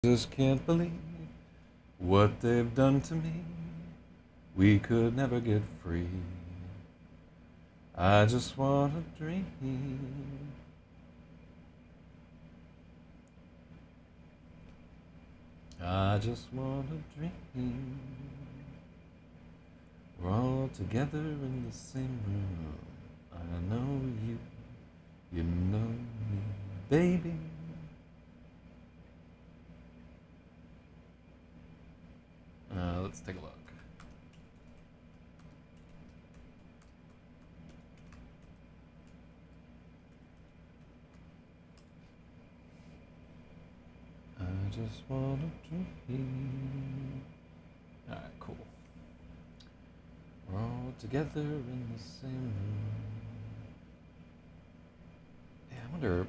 Just can't believe what they've done to me. We could never get free. I just want a dream. I just want a dream. We're all together in the same room. I know you, you know me, baby. Let's take a look. I just want a dream. Alright, cool. We're all together in the same room. Yeah, I wonder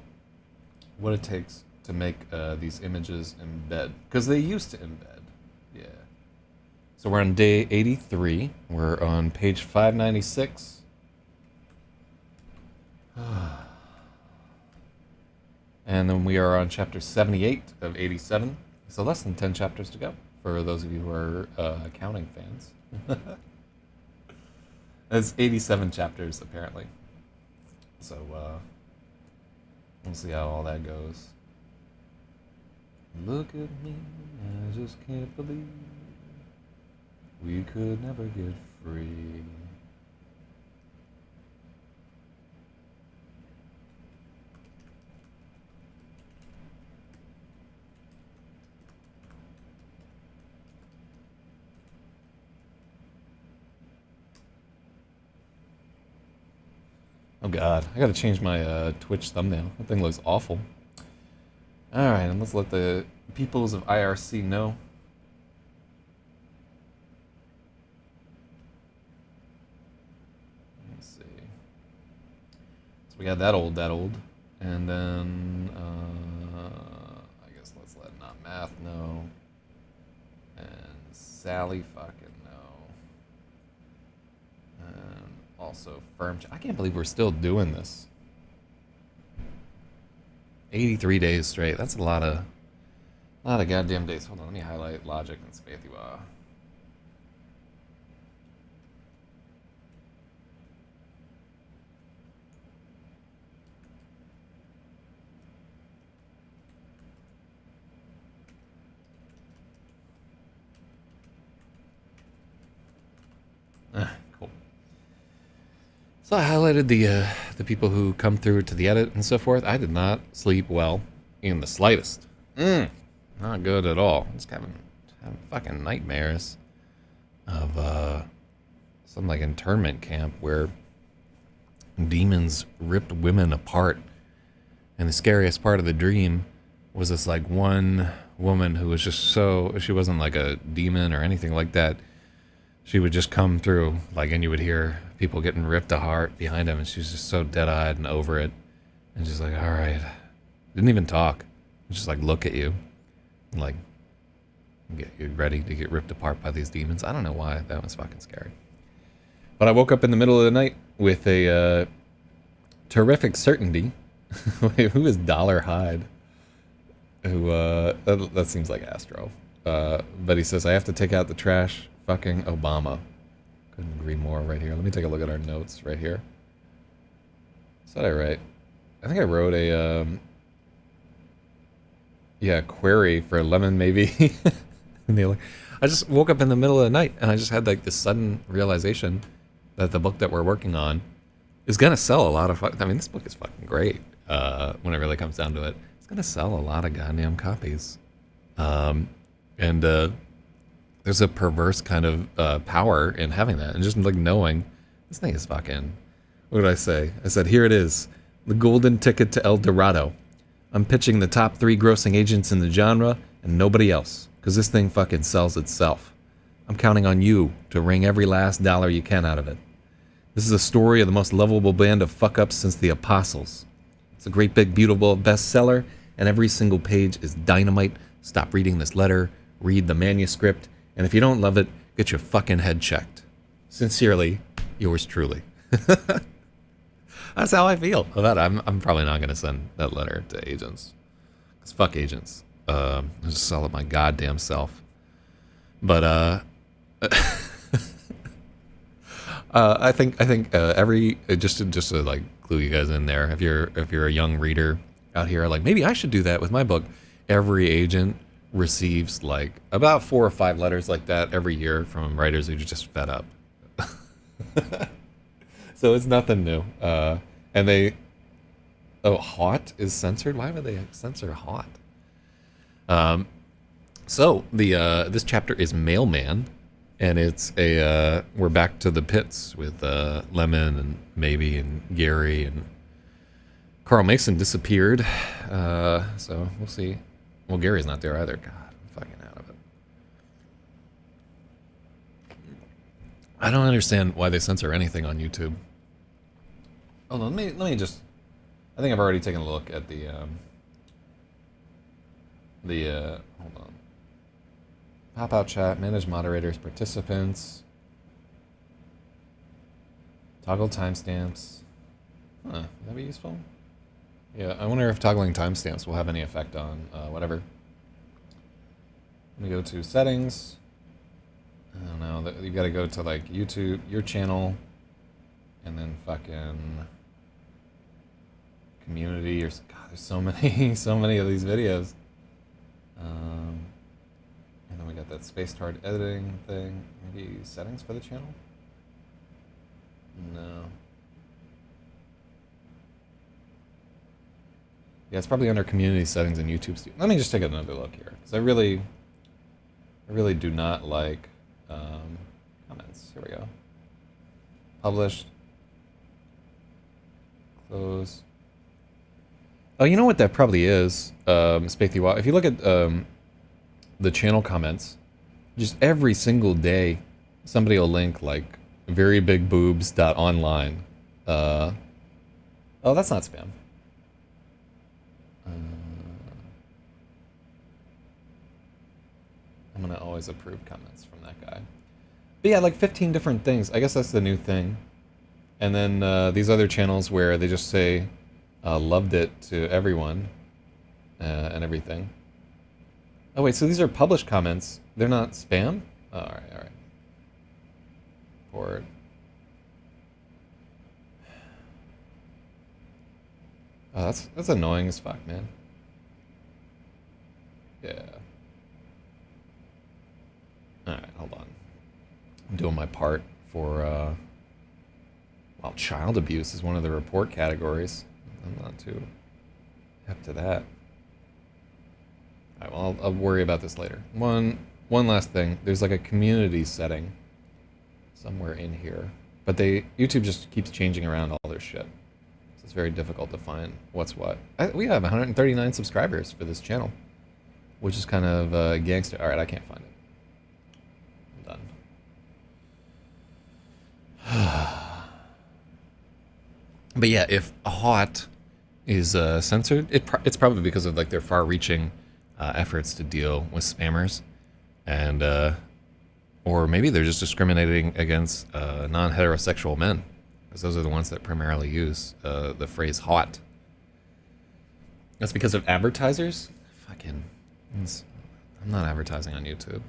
what it takes to make these images embed. Because they used to embed. Yeah. So we're on day 83. We're on page 596. And then we are on chapter 78 of 87. So less than 10 chapters to go for those of you who are accounting fans. It's 87 chapters, apparently. So we'll see how all that goes. Look at me, I just can't believe we could never get free. Oh god, I gotta change my Twitch thumbnail. That thing looks awful. Alright, and let's let the peoples of IRC know. Let's see. So we got that old, and then I guess let's let Not Math know, and Sally fucking know, and also Firm. I can't believe we're still doing this. 83 days straight. That's a lot of goddamn days. Hold on, let me highlight Logic and Spathua. Cool. So I highlighted the people who come through to the edit and so forth. I did not sleep well in the slightest. Not good at all. Just having fucking nightmares of some like internment camp where demons ripped women apart. And the scariest part of the dream was this like one woman who was just so, she wasn't like a demon or anything like that. She would just come through, like, and you would hear people getting ripped apart behind him, and she was just so dead-eyed and over it, and just like, all right, didn't even talk, just like look at you, and like get you ready to get ripped apart by these demons. I don't know why that was fucking scary, but I woke up in the middle of the night with a terrific certainty. Who is Dollar Hyde? Who that seems like Astro, but he says I have to take out the trash. Fucking Obama. Couldn't agree more right here. Let me take a look at our notes right here. Is that I right? I think I wrote a query for Lemon maybe. I just woke up in the middle of the night and I just had like this sudden realization that the book that we're working on is gonna sell a lot of I mean, this book is fucking great. When it really comes down to it, it's gonna sell a lot of goddamn copies. There's a perverse kind of power in having that, and just like knowing this thing is fucking. What did I say? I said, here it is, the golden ticket to El Dorado. I'm pitching the top 3 grossing agents in the genre and nobody else, because this thing fucking sells itself. I'm counting on you to wring every last dollar you can out of it. This is a story of the most lovable band of fuck-ups since the Apostles. It's a great big beautiful bestseller, and every single page is dynamite. Stop reading this letter, read the manuscript, and if you don't love it, get your fucking head checked. Sincerely, yours truly. That's how I feel about it. I'm probably not going to send that letter to agents. Because fuck agents. Just sell it my goddamn self. But I think every just to like clue you guys in there, if you're a young reader out here, like maybe I should do that with my book. Every agent receives like about 4 or 5 letters like that every year from writers who are just fed up. So it's nothing new. And they, oh, hot is censored. Why would they censor hot? So the this chapter is Mailman, and it's a we're back to the pits with Lemon and Maybe and Gary, and Carl Mason disappeared. So we'll see. Well, Gary's not there either. God, I'm fucking out of it. I don't understand why they censor anything on YouTube. Hold on, let me just. I think I've already taken a look at the hold on. Pop out chat, manage moderators, participants, toggle timestamps. Huh, would that be useful? Yeah, I wonder if toggling timestamps will have any effect on whatever. Let me go to settings. I don't know, you've got to go to like YouTube, your channel, and then fucking community, or God, there's so many, so many of these videos. And then we got that spaced hard editing thing. Maybe settings for the channel? No. Yeah, it's probably under community settings in YouTube. Let me just take another look here, because I really do not like comments. Here we go. Published. Close. Oh, you know what that probably is, Spathy. If you look at the channel comments, just every single day, somebody will link like verybigboobs.online. Oh, that's not spam. I'm gonna always approve comments from that guy. But yeah, like 15 different things. I guess that's the new thing. And then these other channels where they just say, loved it to everyone and everything. Oh wait, so these are published comments. They're not spam? Oh, all right. Port. Oh, that's annoying as fuck, man. Yeah. All right, hold on. I'm doing my part for. Well, child abuse is one of the report categories. I'm not too hip to that. All right, well, I'll worry about this later. One last thing. There's like a community setting somewhere in here, but YouTube just keeps changing around all their shit. So it's very difficult to find what's what. We have 139 subscribers for this channel, which is kind of gangster. All right, I can't find it. I'm done. But yeah, if hot is censored, it's probably because of like their far-reaching efforts to deal with spammers, and or maybe they're just discriminating against non-heterosexual men, because those are the ones that primarily use the phrase hot. That's because of advertisers? Fucking, I'm not advertising on YouTube.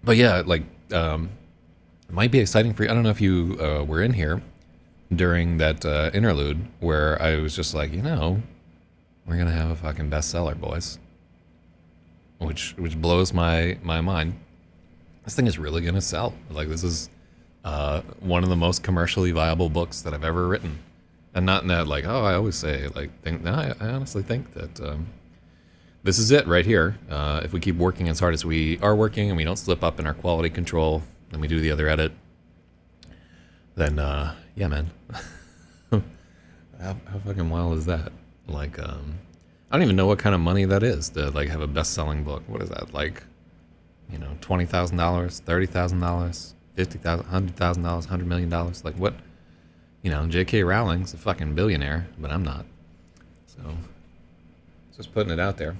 But yeah, like, it might be exciting for you. I don't know if you were in here during that interlude where I was just like, we're gonna have a fucking bestseller, boys. Which blows my mind. This thing is really gonna sell. Like, this is one of the most commercially viable books that I've ever written. And not in that, like, oh, I always say, like, I honestly think that this is it right here. If we keep working as hard as we are working and we don't slip up in our quality control, and we do the other edit, then yeah, man. how fucking wild is that? Like, I don't even know what kind of money that is to like have a best-selling book. What is that, like, $20,000, $30,000, $50,000, $100,000, $100 million? Like, what? J.K. Rowling's a fucking billionaire, but I'm not. So just putting it out there.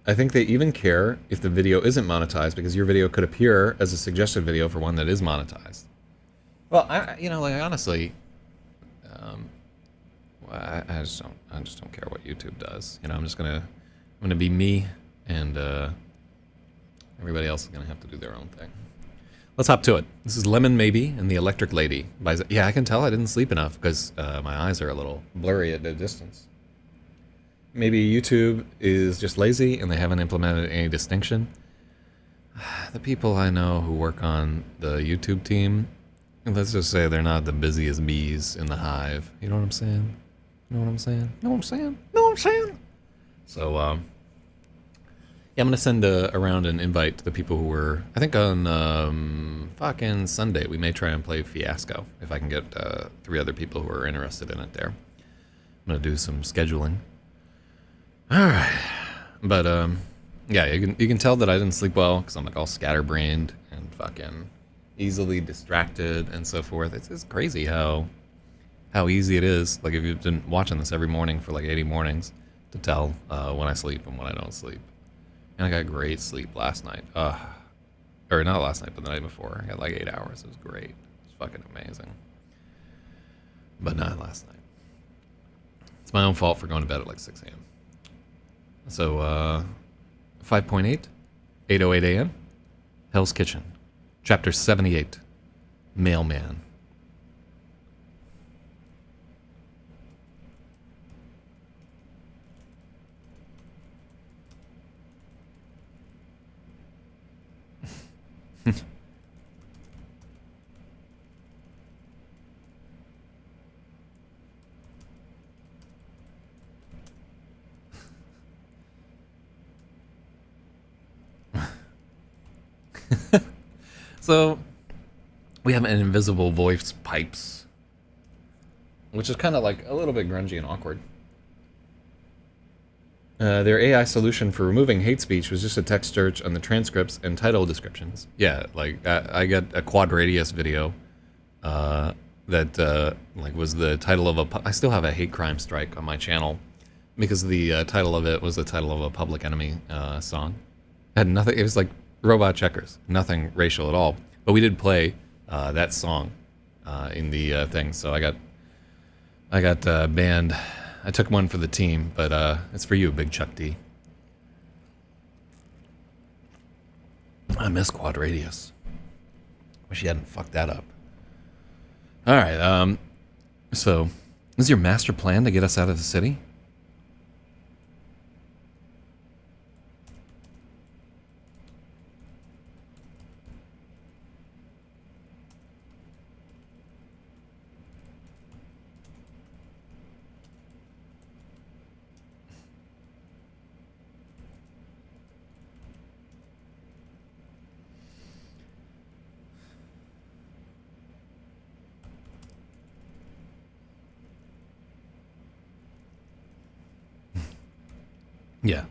I think they even care if the video isn't monetized, because your video could appear as a suggested video for one that is monetized. Well, honestly, I just don't care what YouTube does. You know, I'm gonna be me, and everybody else is gonna have to do their own thing. Let's hop to it. This is Lemon Maybe and the Electric Lady by Zak. Yeah, I can tell I didn't sleep enough because my eyes are a little blurry at the distance. Maybe YouTube is just lazy and they haven't implemented any distinction. The people I know who work on the YouTube team, let's just say they're not the busiest bees in the hive. You know what I'm saying? You know what I'm saying? Know what I'm saying? Know what I'm saying? So, yeah, I'm gonna send around an invite to the people who were. I think on fucking Sunday we may try and play Fiasco if I can get 3 other people who are interested in it there. I'm gonna do some scheduling. All right, but yeah, you can tell that I didn't sleep well because I'm like all scatterbrained and fucking easily distracted and so forth. It's crazy how easy it is. Like if you've been watching this every morning for like 80 mornings to tell when I sleep and when I don't sleep. And I got great sleep last night. Or not last night, but the night before. I got like 8 hours. It was great. It was fucking amazing. But not last night. It's my own fault for going to bed at like 6 a.m. So, 5.8, 8:08 a.m., Hell's Kitchen, Chapter 78, Mailman. So, we have an invisible voice pipes, which is kind of like a little bit grungy and awkward. Their AI solution for removing hate speech was just a text search on the transcripts and title descriptions. Yeah, like I got a Quad Radius video that like was the title of I still have a hate crime strike on my channel because the title of it was the title of a Public Enemy song. It had nothing. It was like Robot Checkers, nothing racial at all. But we did play that song in the thing, so I got banned. I took one for the team, but it's for you, Big Chuck D. I miss Quad Radius. Wish you hadn't fucked that up. All right, so is your master plan to get us out of the city? Yeah.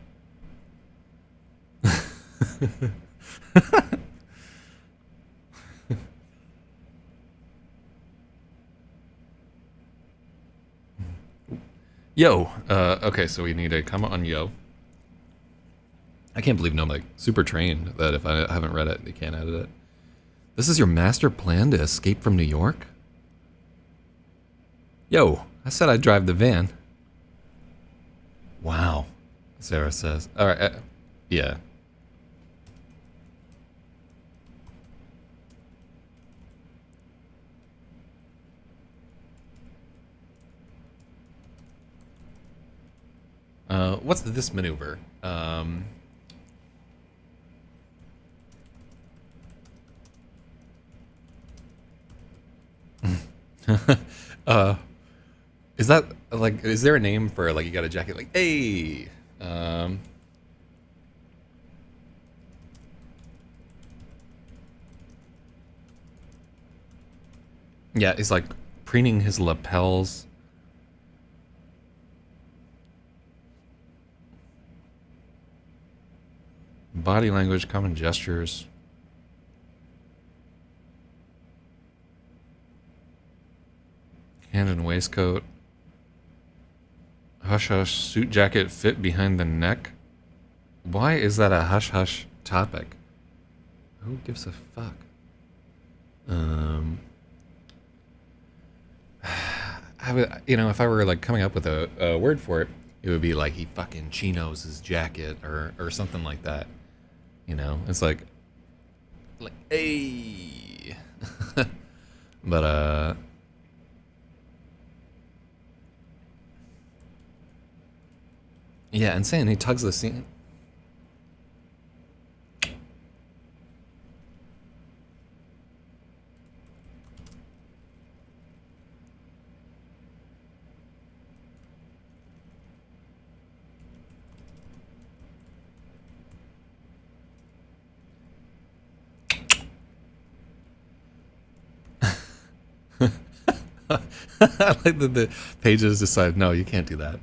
Yo. Okay, so we need a comment on yo. I can't believe I'm like super trained that if I haven't read it, they can't edit it. This is your master plan to escape from New York? Yo, I said I'd drive the van. Wow. Sarah says. All right. Yeah. What's this maneuver? Is that like? Is there a name for like you got a jacket like? Hey. Yeah, he's like preening his lapels. Body language, common gestures. Hand and waistcoat. Hush hush suit jacket fit behind the neck. Why is that a hush hush topic? Who gives a fuck? I would, you know, if I were like coming up with a word for it, it would be like he fucking chinos his jacket or something like that. You know, it's like hey, but yeah, insane. He tugs the scene. I like that the pages decide, no, you can't do that.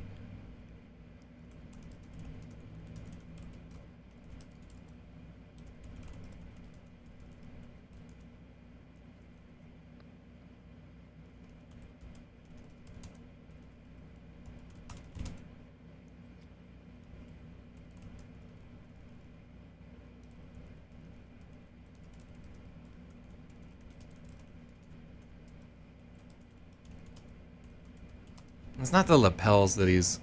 It's not the lapels that he's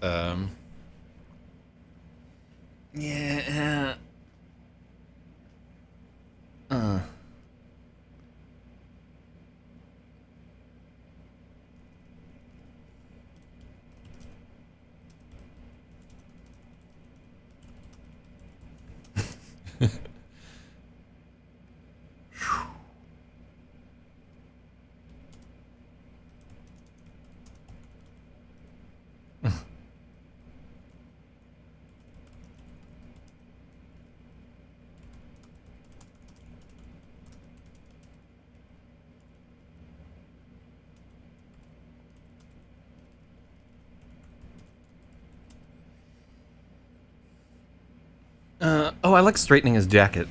yeah uh oh, I like straightening his jacket.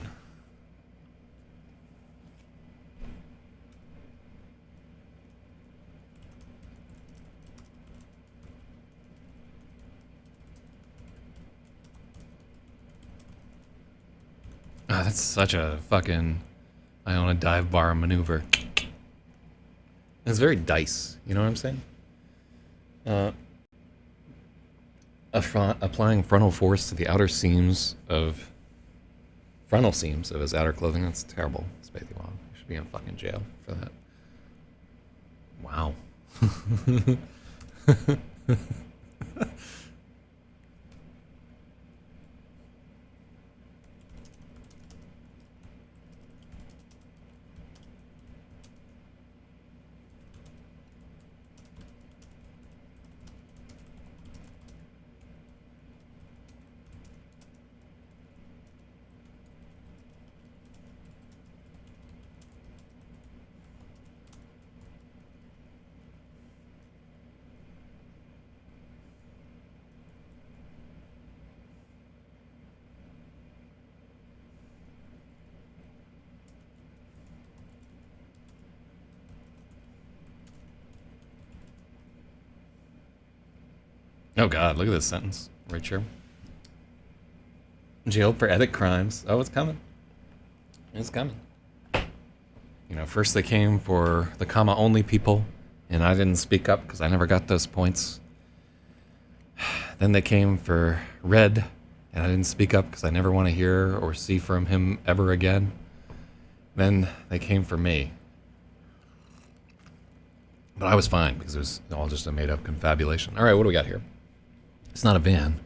Oh, that's such a fucking I own a dive bar maneuver. It's very dice, you know what I'm saying? Uh, applying frontal force to the outer seams of frontal seams of his outer clothing. That's terrible. Spathy Wong. He should be in fucking jail for that. Wow. Oh god, look at this sentence right here. Jailed for edit crimes. Oh, it's coming. It's coming. You know, first they came for the comma only people, and I didn't speak up because I never got those points. Then they came for red, and I didn't speak up because I never want to hear or see from him ever again. Then they came for me. But I was fine because it was all just a made up confabulation. All right, what do we got here? It's not a van.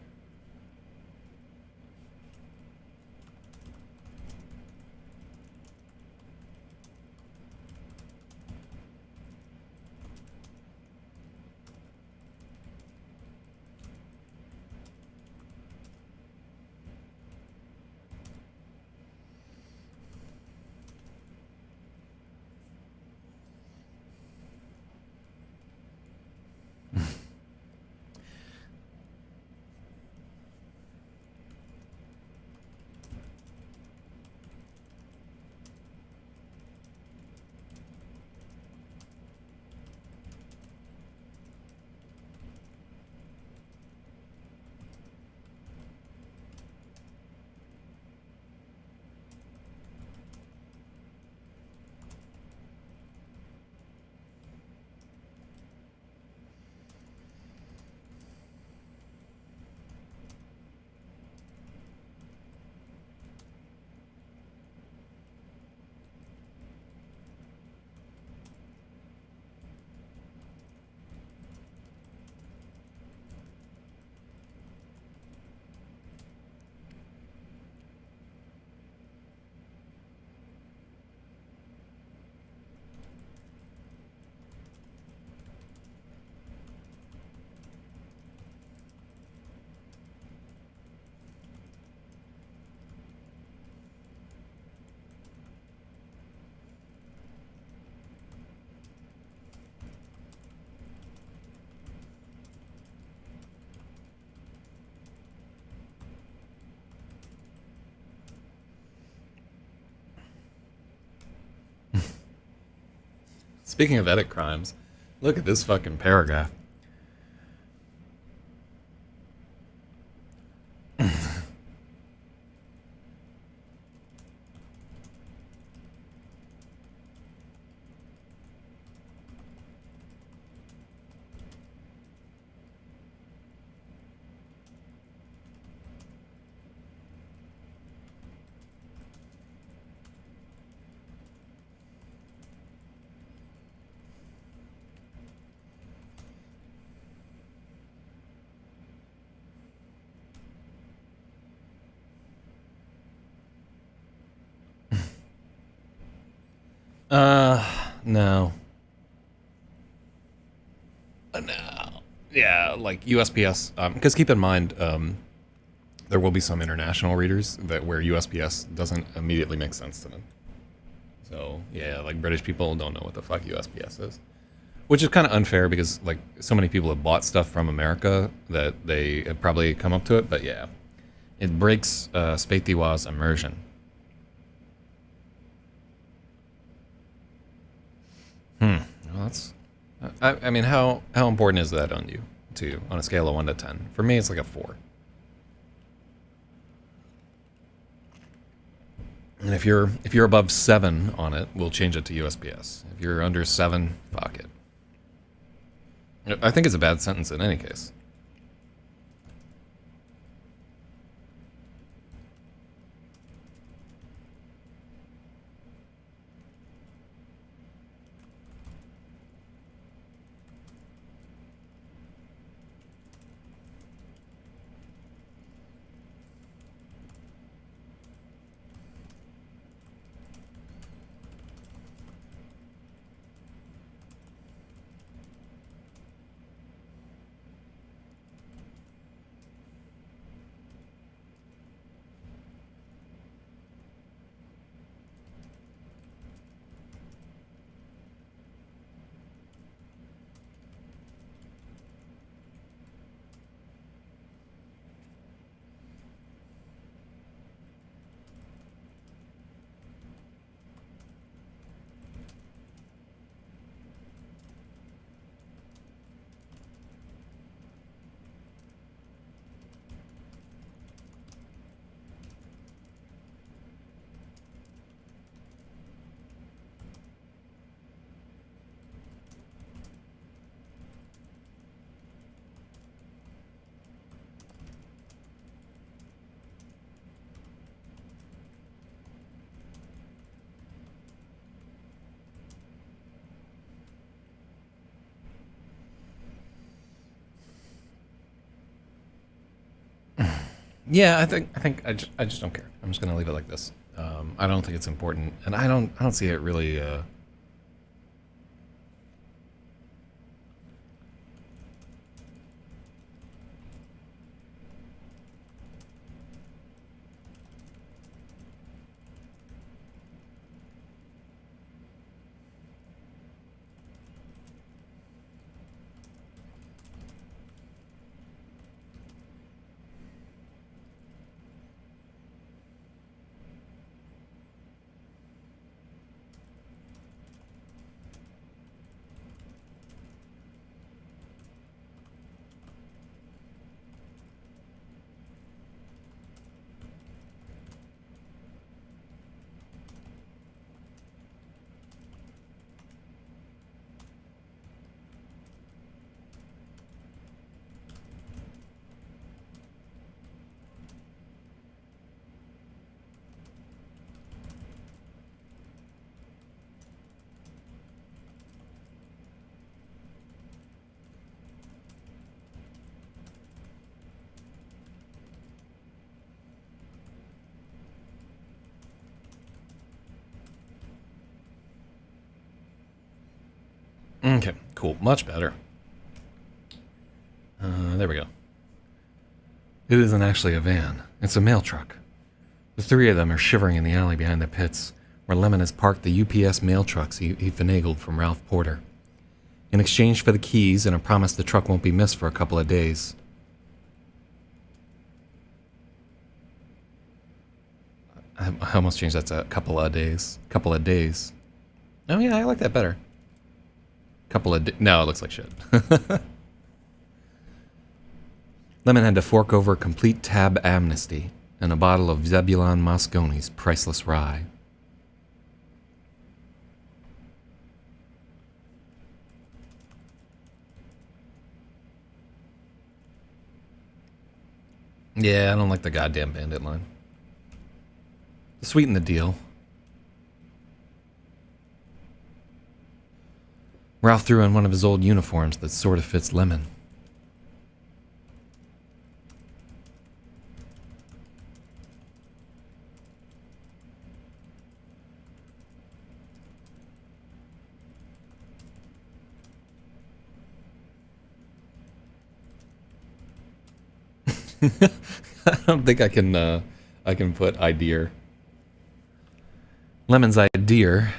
Speaking of edit crimes, look at this fucking paragraph. No. No. Yeah, like USPS. Because keep in mind, there will be some international readers that where USPS doesn't immediately make sense to them. So yeah, like British people don't know what the fuck USPS is, which is kind of unfair because like so many people have bought stuff from America that they have probably come up to it. But yeah, it breaks Spatiwa's immersion. Well, that's. I mean, how important is that on you? To you on a scale of 1 to 10? For me, it's like a 4. And if you're above 7 on it, we'll change it to USPS. If you're under 7, fuck it. I think it's a bad sentence in any case. Yeah, I just don't care. I'm just gonna leave it like this. I don't think it's important, and I don't see it really. Okay, cool, much better. There we go. It isn't actually a van; it's a mail truck. The three of them are shivering in the alley behind the pits, where Lemon has parked the UPS mail trucks he finagled from Ralph Porter. In exchange for the keys and a promise the truck won't be missed for a couple of days. I almost changed that to a couple of days. Couple of days. Oh yeah, I like that better. Couple of... No, it looks like shit. Lemon had to fork over complete tab amnesty and a bottle of Zebulon Mosconi's priceless rye. Yeah, I don't like the goddamn bandit line. Sweeten the deal. Ralph threw on one of his old uniforms that sort of fits Lemon. I don't think I can put idea. Lemon's idea.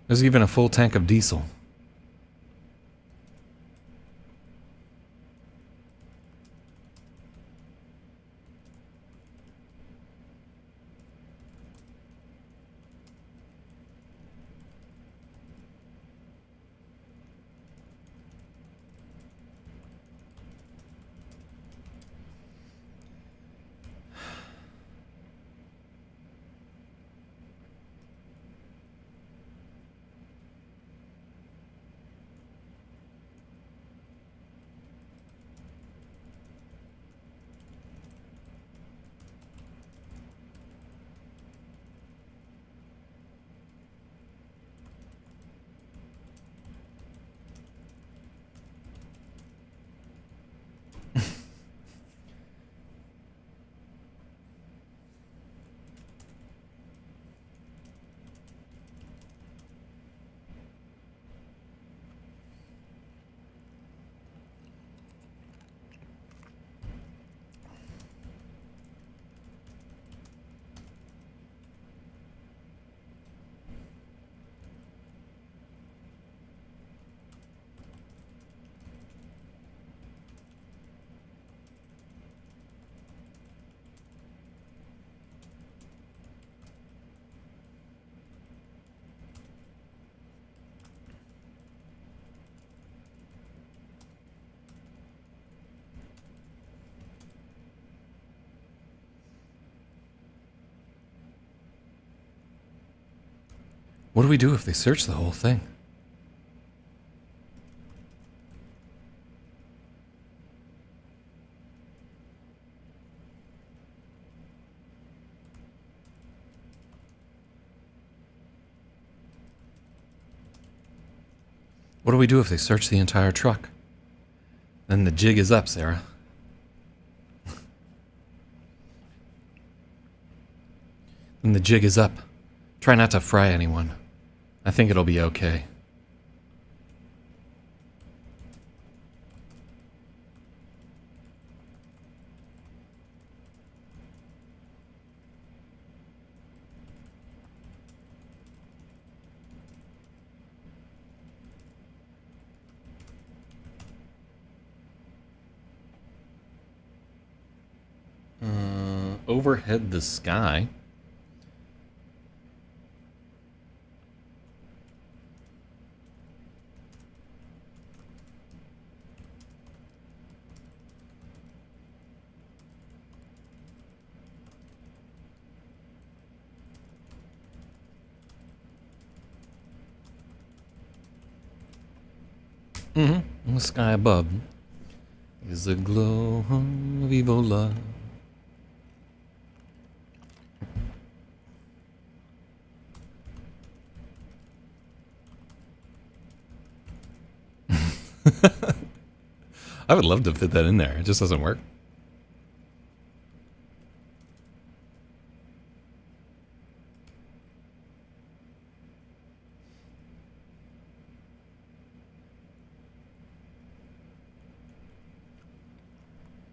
There's even a full tank of diesel. What do we do if they search the whole thing? What do we do if they search the entire truck? Then the jig is up, Sarah. Then the jig is up. Try not to fry anyone. I think it'll be okay. Overhead the sky. In the sky above is the glow of evil love. I would love to fit that in there. It just doesn't work.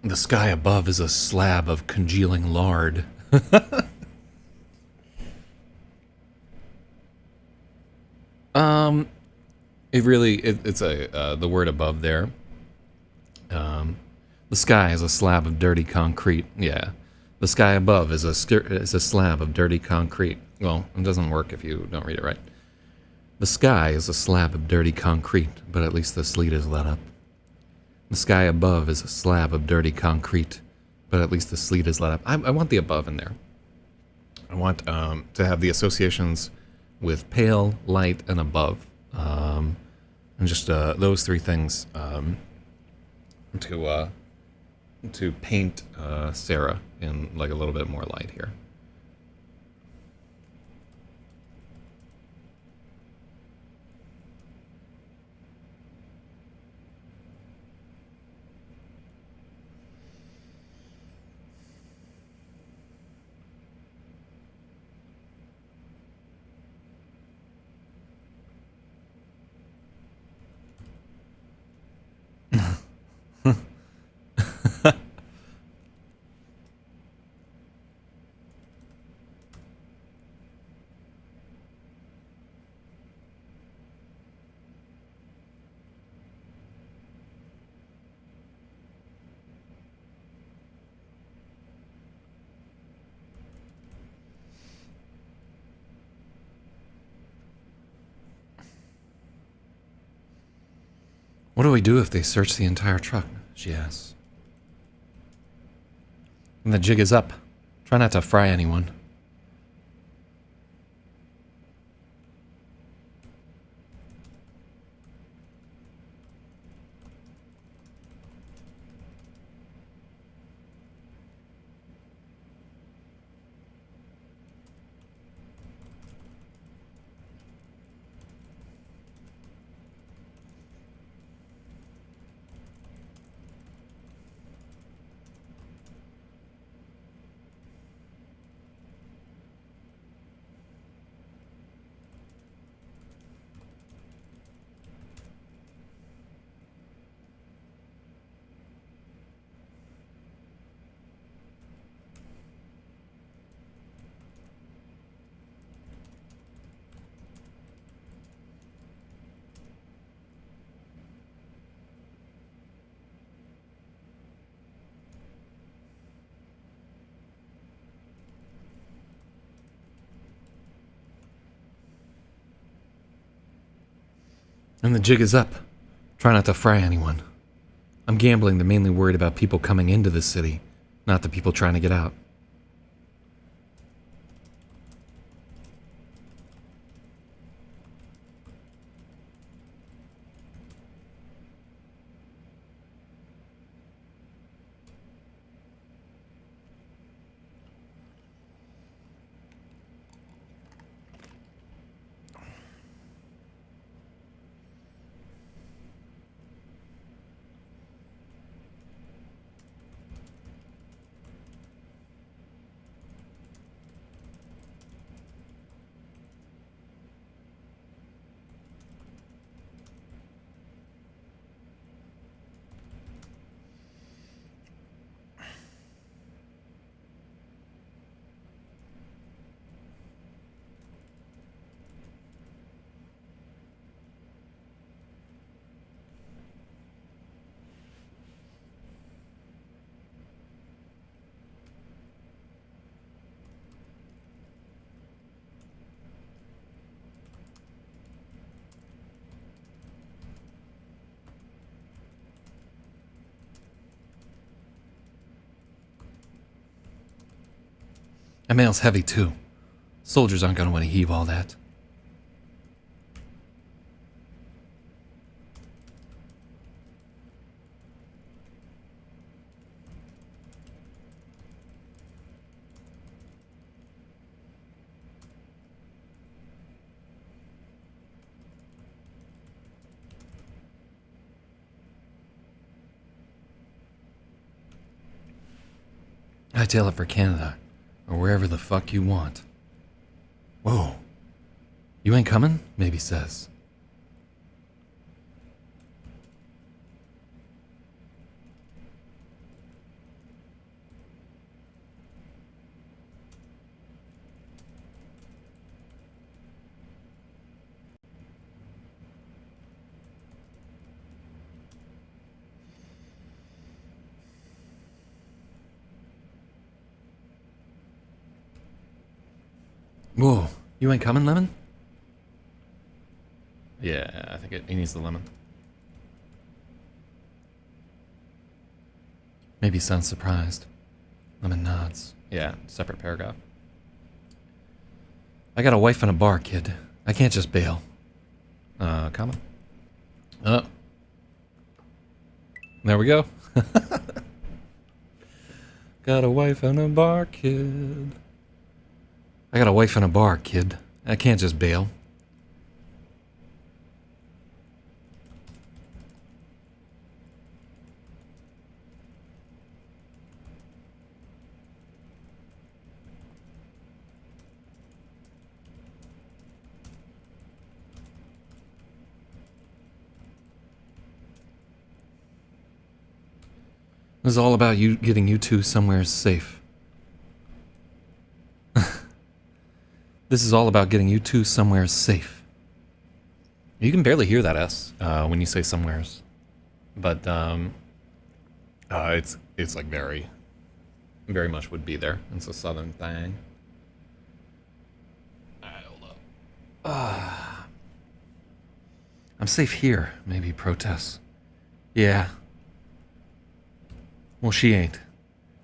The sky above is a slab of congealing lard. It's the word above there. The sky is a slab of dirty concrete. Yeah. The sky above is a slab of dirty concrete. Well, it doesn't work if you don't read it right. The sky is a slab of dirty concrete, but at least the sleet is let up. The sky above is a slab of dirty concrete, but at least the sleet is let up. I want the above in there. I want to have the associations with pale, light, and above. And just those three things to paint Sarah in like a little bit more light here. What do we do if they search the entire truck? She asks. And the jig is up. Try not to fry anyone. And the jig is up. Try not to fry anyone. I'm gambling they're mainly worried about people coming into the city, not the people trying to get out. That mail's heavy, too. Soldiers aren't going to want to heave all that. I tail it for Canada, or wherever the fuck you want. Whoa. You ain't coming? Maybe says. Whoa, you ain't coming, Lemon? Yeah, I think it needs the lemon. Maybe sounds surprised. Lemon nods. Yeah, separate paragraph. I got a wife and a bar, kid. I can't just bail. Comma. There we go. Got a wife and a bar, kid. I got a wife and a bar, kid. I can't just bail. This is all about you getting you two somewhere safe. This is all about getting you two somewhere safe. You can barely hear that S when you say somewheres, but it's like very much would be there. It's a southern thing. Alright, hold up. I'm safe here. Maybe protests. Yeah. Well, she ain't,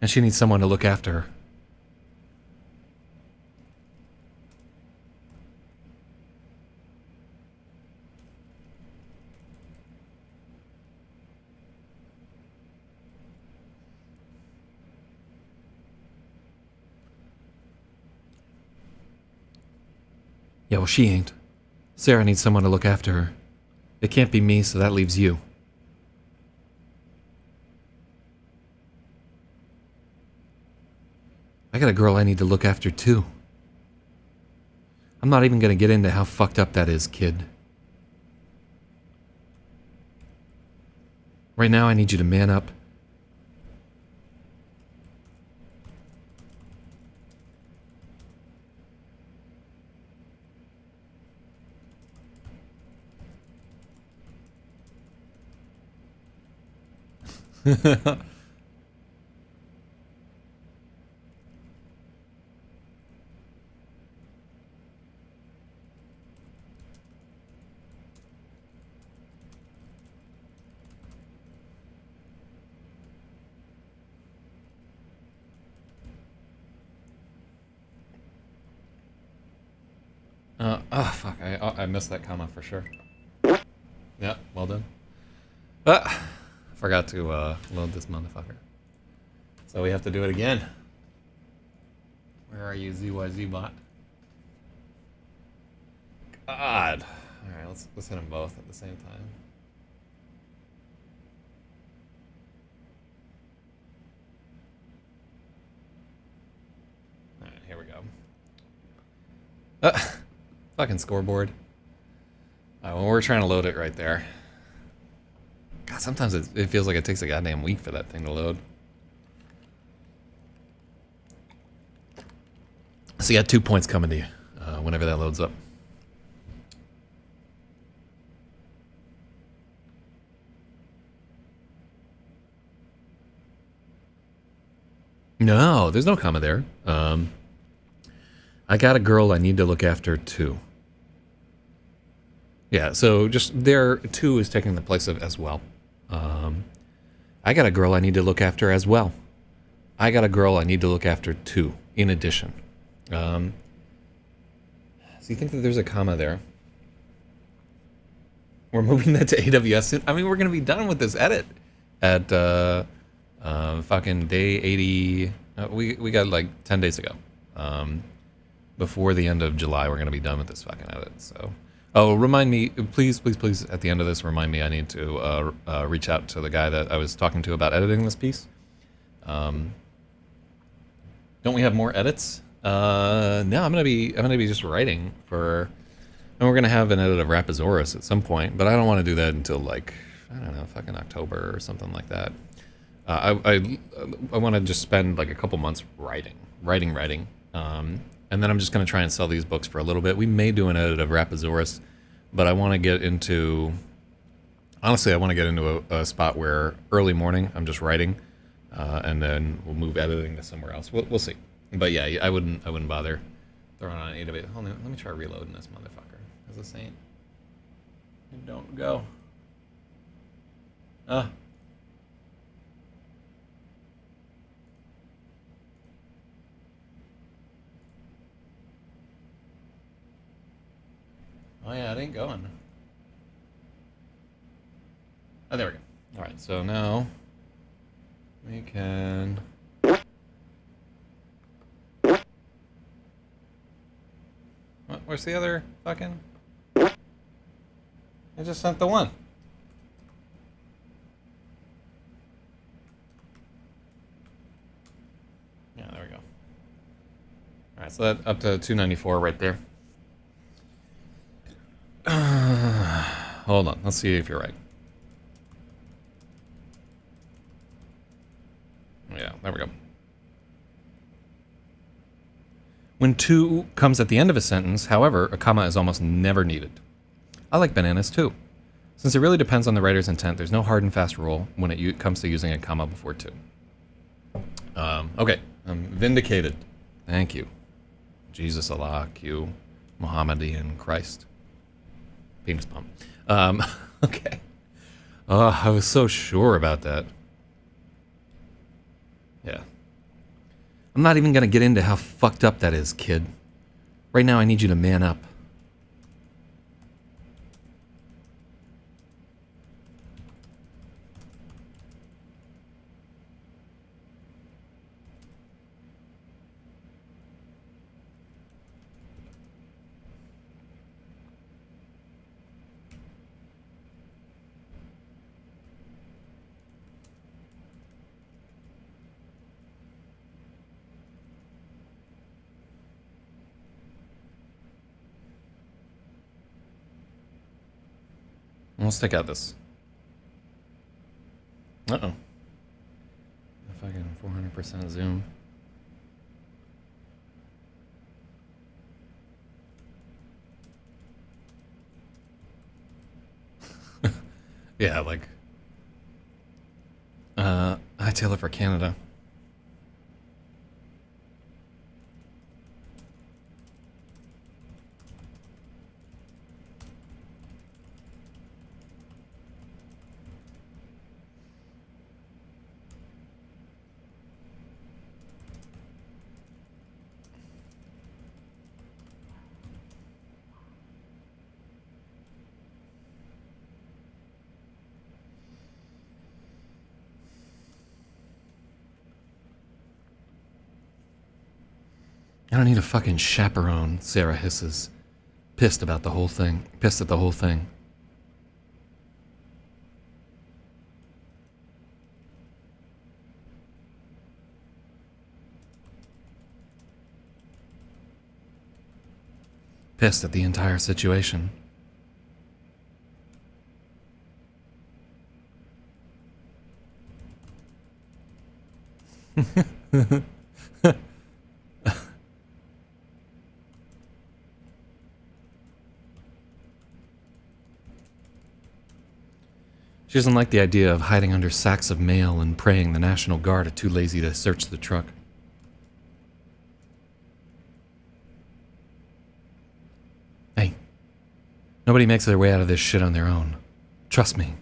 and she needs someone to look after her. Yeah, well, she ain't. Sarah needs someone to look after her. It can't be me, so that leaves you. I got a girl I need to look after, too. I'm not even gonna get into how fucked up that is, kid. Right now, I need you to man up. Fuck, I missed that comma for sure. Yeah, well done. Forgot to load this motherfucker. So we have to do it again. Where are you, ZYZ bot? God. Alright, let's hit them both at the same time. Alright, here we go. Fucking scoreboard. Well, we're trying to load it right there. God, sometimes it feels like it takes a goddamn week for that thing to load. So you got 2 points coming to you whenever that loads up. No, there's no comma there. I got a girl I need to look after too. Yeah, so just there, two is taking the place of as well. I got a girl I need to look after as well. I got a girl I need to look after too, in addition. So you think that there's a comma there? We're moving that to AWS soon. I mean, we're going to be done with this edit at fucking day 80. We got like 10 days ago. Before the end of July, we're going to be done with this fucking edit. So, oh, remind me, please, at the end of this, remind me I need to reach out to the guy that I was talking to about editing this piece. Don't we have more edits? No, I'm gonna be just writing for, and we're gonna have an edit of Rapasaurus at some point, but I don't want to do that until like, I don't know, fucking October or something like that. I want to just spend like a couple months writing, and then I'm just gonna try and sell these books for a little bit. We may do an edit of Rapasaurus, but I want to get into, honestly, I want to get into a spot where early morning I'm just writing, and then we'll move editing to somewhere else. We'll see. But yeah, I wouldn't bother Throwing on an 8 of 8. Hold on, let me try reloading this motherfucker. As a saint. Don't go. Oh, yeah, it ain't going. Oh, there we go. Alright, so now we can... What? Where's the other fucking... I just sent the one. Yeah, there we go. Alright, so that up to 294 right there. Hold on, let's see if you're right. Yeah, there we go. When to comes at the end of a sentence, however, a comma is almost never needed. I like bananas too. Since it really depends on the writer's intent, there's no hard and fast rule when it comes to using a comma before to. Okay, I'm vindicated. Thank you. Jesus, Allah, Q, Muhammadian Christ. Penis pump. Okay. Oh, I was so sure about that. Yeah. I'm not even gonna get into how fucked up that is, kid. Right now I need you to man up. Let's take out this. Uh-oh. Fucking 400% zoom. Yeah, like... I tail it for Canada. I don't need a fucking chaperone, Sarah hisses. Pissed about the whole thing. Pissed at the whole thing. Pissed at the entire situation. She doesn't like the idea of hiding under sacks of mail and praying the National Guard are too lazy to search the truck. Hey, nobody makes their way out of this shit on their own. Trust me.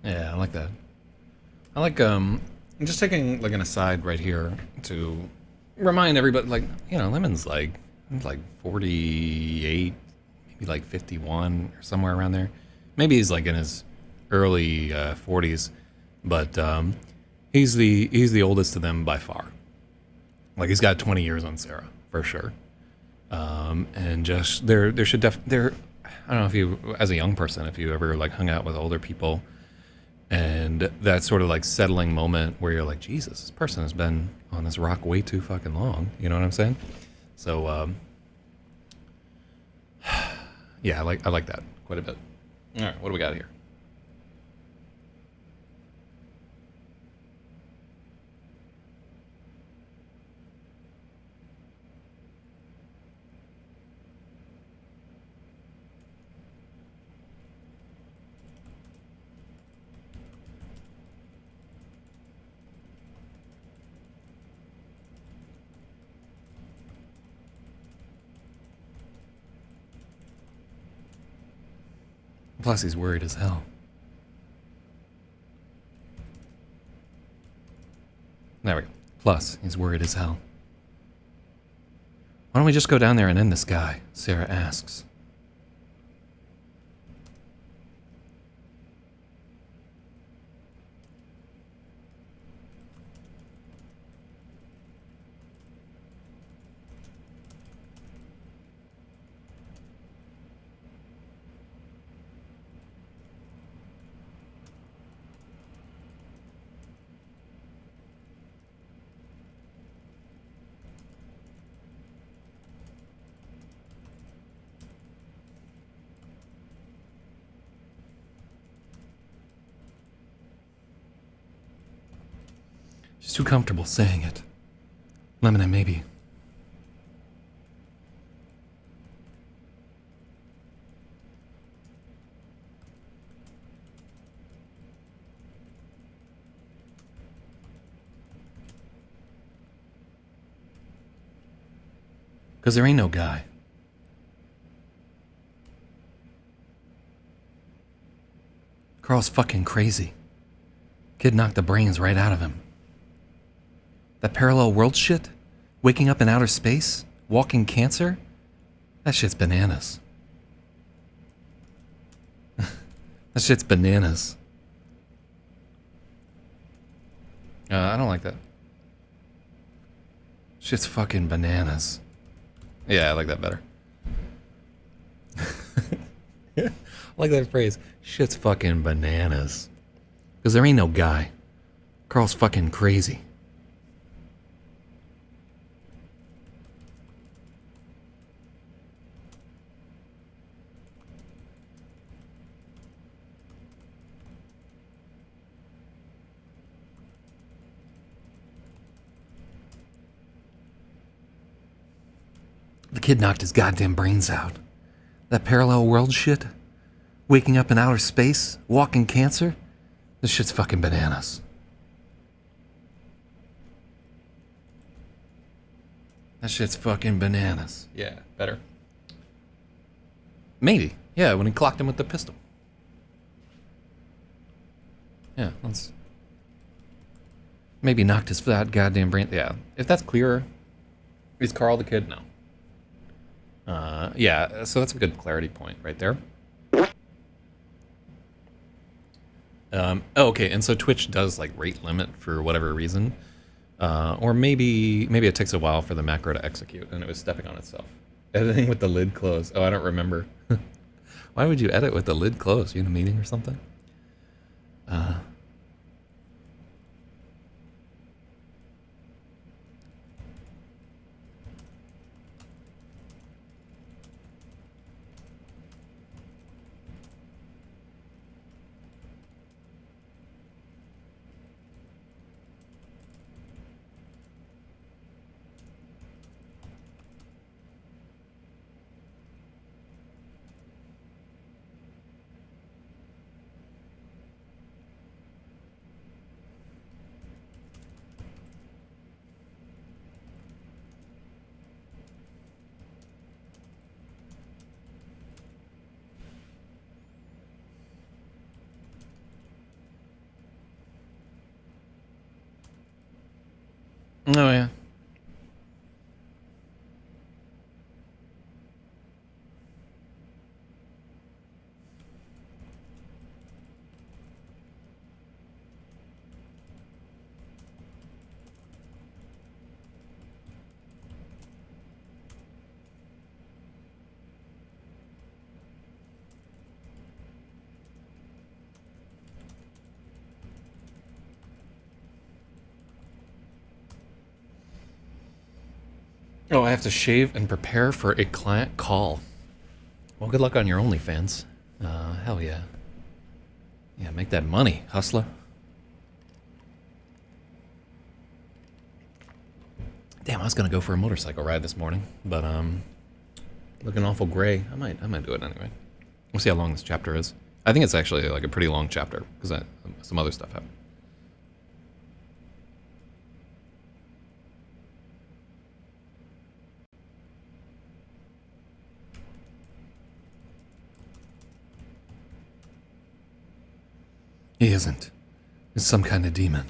Yeah, I like that. I like I'm just taking like an aside right here to remind everybody, like, you know, Lemon's like 48, maybe like 51 or somewhere around there. Maybe he's like in his early 40s, but he's the oldest of them by far. Like he's got 20 years on Sarah for sure. And just there should there. I don't know if you, as a young person, if you ever like hung out with older people, and that sort of like settling moment where you're like, Jesus, this person has been on this rock way too fucking long. You know what I'm saying? So yeah, I like that quite a bit. All right, what do we got here? Plus, he's worried as hell. There we go. Plus, he's worried as hell. Why don't we just go down there and end this guy? Sarah asks. She's too comfortable saying it. Lemon and maybe. Because there ain't no guy. Carl's fucking crazy. Kid knocked the brains right out of him. That parallel world shit? Waking up in outer space? Walking cancer? That shit's bananas. That shit's bananas. I don't like that. Shit's fucking bananas. Yeah, I like that better. I like that phrase. Shit's fucking bananas. Because there ain't no guy. Carl's fucking crazy. The kid knocked his goddamn brains out. That parallel world shit? Waking up in outer space? Walking cancer? This shit's fucking bananas. That shit's fucking bananas. Yeah, better. Maybe. Yeah, when he clocked him with the pistol. Yeah, let's... Maybe knocked his fat goddamn brain... Yeah, if that's clearer... Is Carl the kid? No. Yeah, so that's a good clarity point right there. Oh, okay, and so Twitch does like rate limit for whatever reason, or maybe it takes a while for the macro to execute, and it was stepping on itself. Editing with the lid closed. Oh, I don't remember. Why would you edit with the lid closed? You in a meeting or something? Oh, yeah. Oh, I have to shave and prepare for a client call. Well, good luck on your OnlyFans. Hell yeah. Yeah, make that money, hustler. Damn, I was gonna go for a motorcycle ride this morning, but looking awful gray. I might do it anyway. We'll see how long this chapter is. I think it's actually like a pretty long chapter because some other stuff happened. He isn't. He's some kind of demon.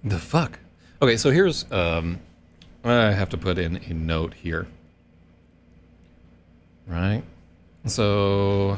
The fuck? Okay, so here's I have to put in a note here. Right? So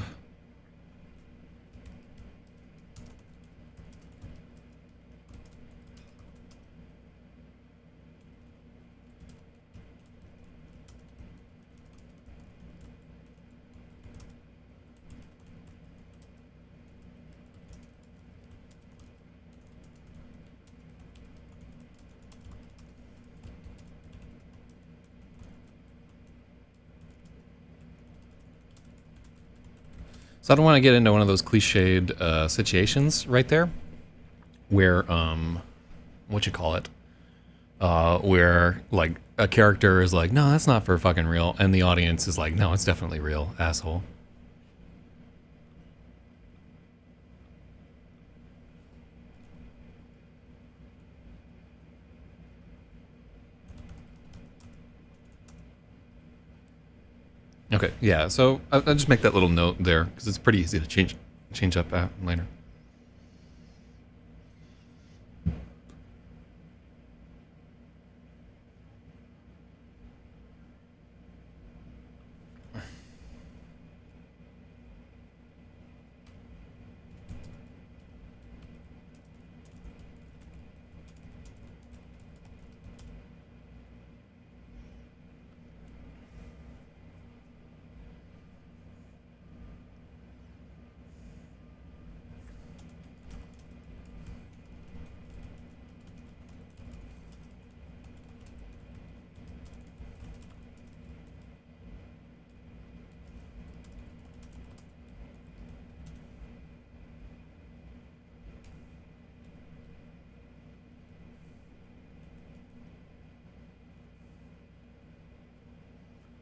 I don't want to get into one of those cliched situations right there, where what you call it, where like a character is like, no, that's not for fucking real, and the audience is like, no, it's definitely real, asshole. Okay, yeah. So I'll just make that little note there because it's pretty easy to change up later.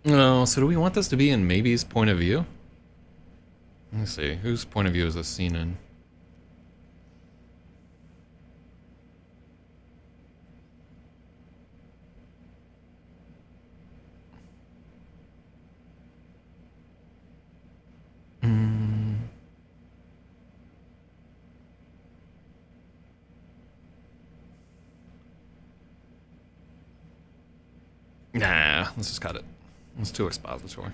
No, so do we want this to be in maybe's point of view? Let me see. Whose point of view is this scene in? Nah, let's just cut it. It's too expository.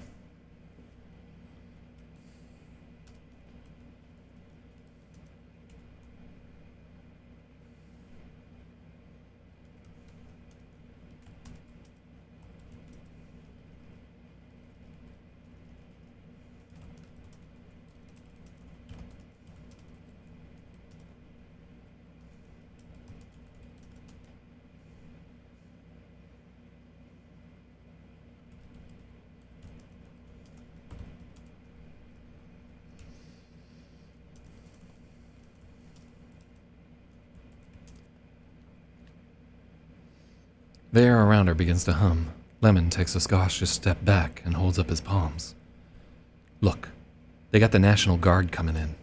The air around her begins to hum. Lemon takes a cautious step back and holds up his palms. Look, they got the National Guard coming in.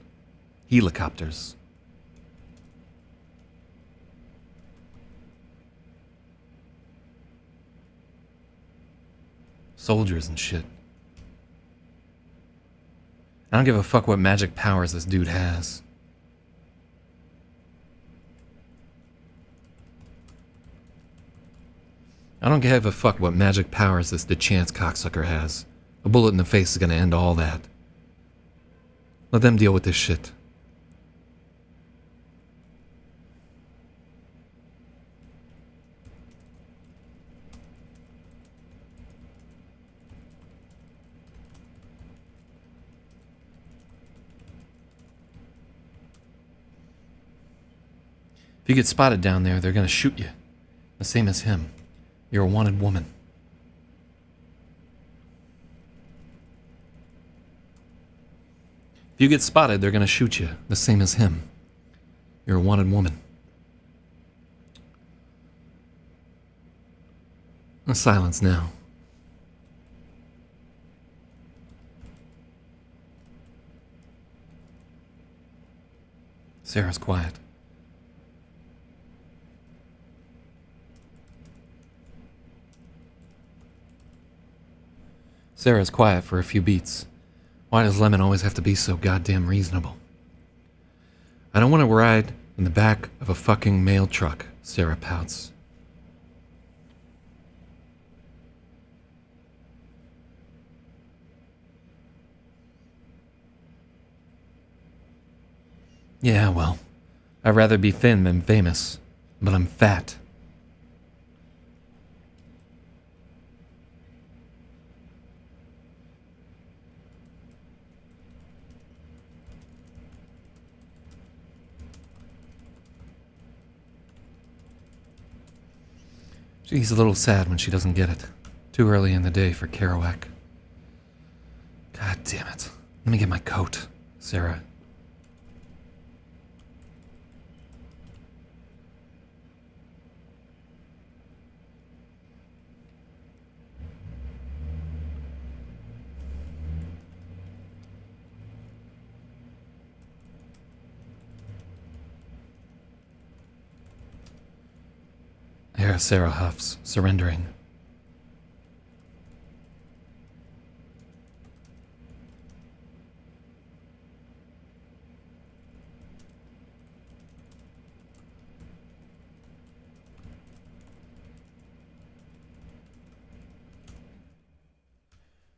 Helicopters. Soldiers and shit. I don't give a fuck what magic powers this dude has. I don't give a fuck what magic powers this DeChance cocksucker has. A bullet in the face is gonna end all that. Let them deal with this shit. If you get spotted down there, they're gonna shoot you. The same as him. You're a wanted woman. If you get spotted, they're gonna shoot you. The same as him. You're a wanted woman. Silence now. Sarah's quiet. Sarah's quiet for a few beats. Why does Lemon always have to be so goddamn reasonable? I don't want to ride in the back of a fucking mail truck, Sarah pouts. Yeah, well, I'd rather be thin than famous, but I'm fat. She's a little sad when she doesn't get it. Too early in the day for Kerouac. God damn it. Let me get my coat, Sarah. Here Sarah huffs, surrendering.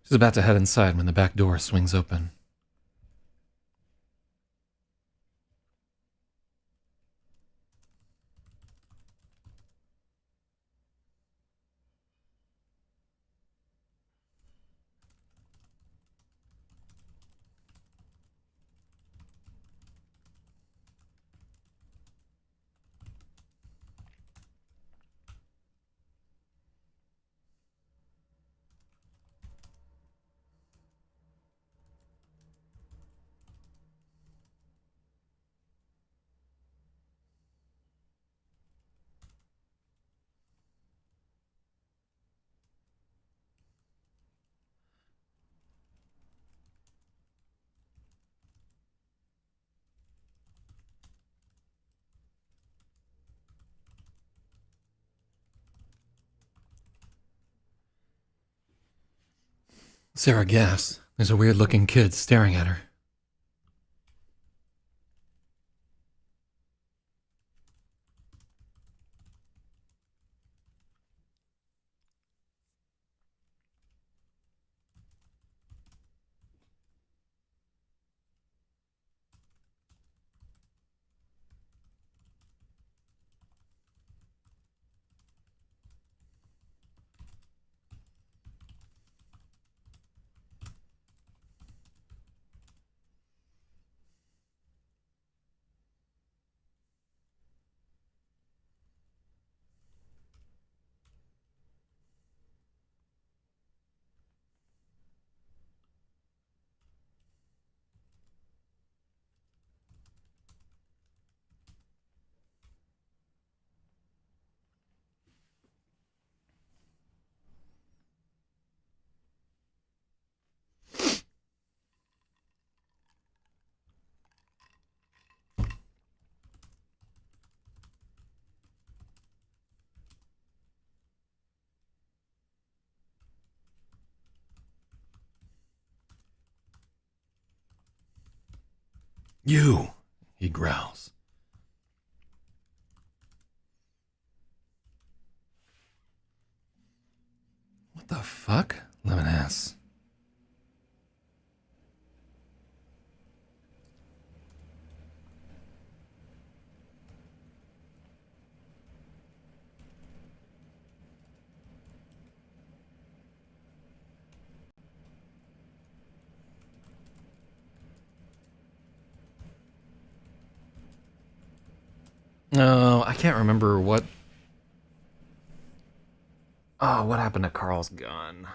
She's about to head inside when the back door swings open. Sarah gasps. There's a weird-looking kid staring at her. You, he growls. the fuck? Lemon ass. No, I can't remember what... Oh, what happened to Carl's gun?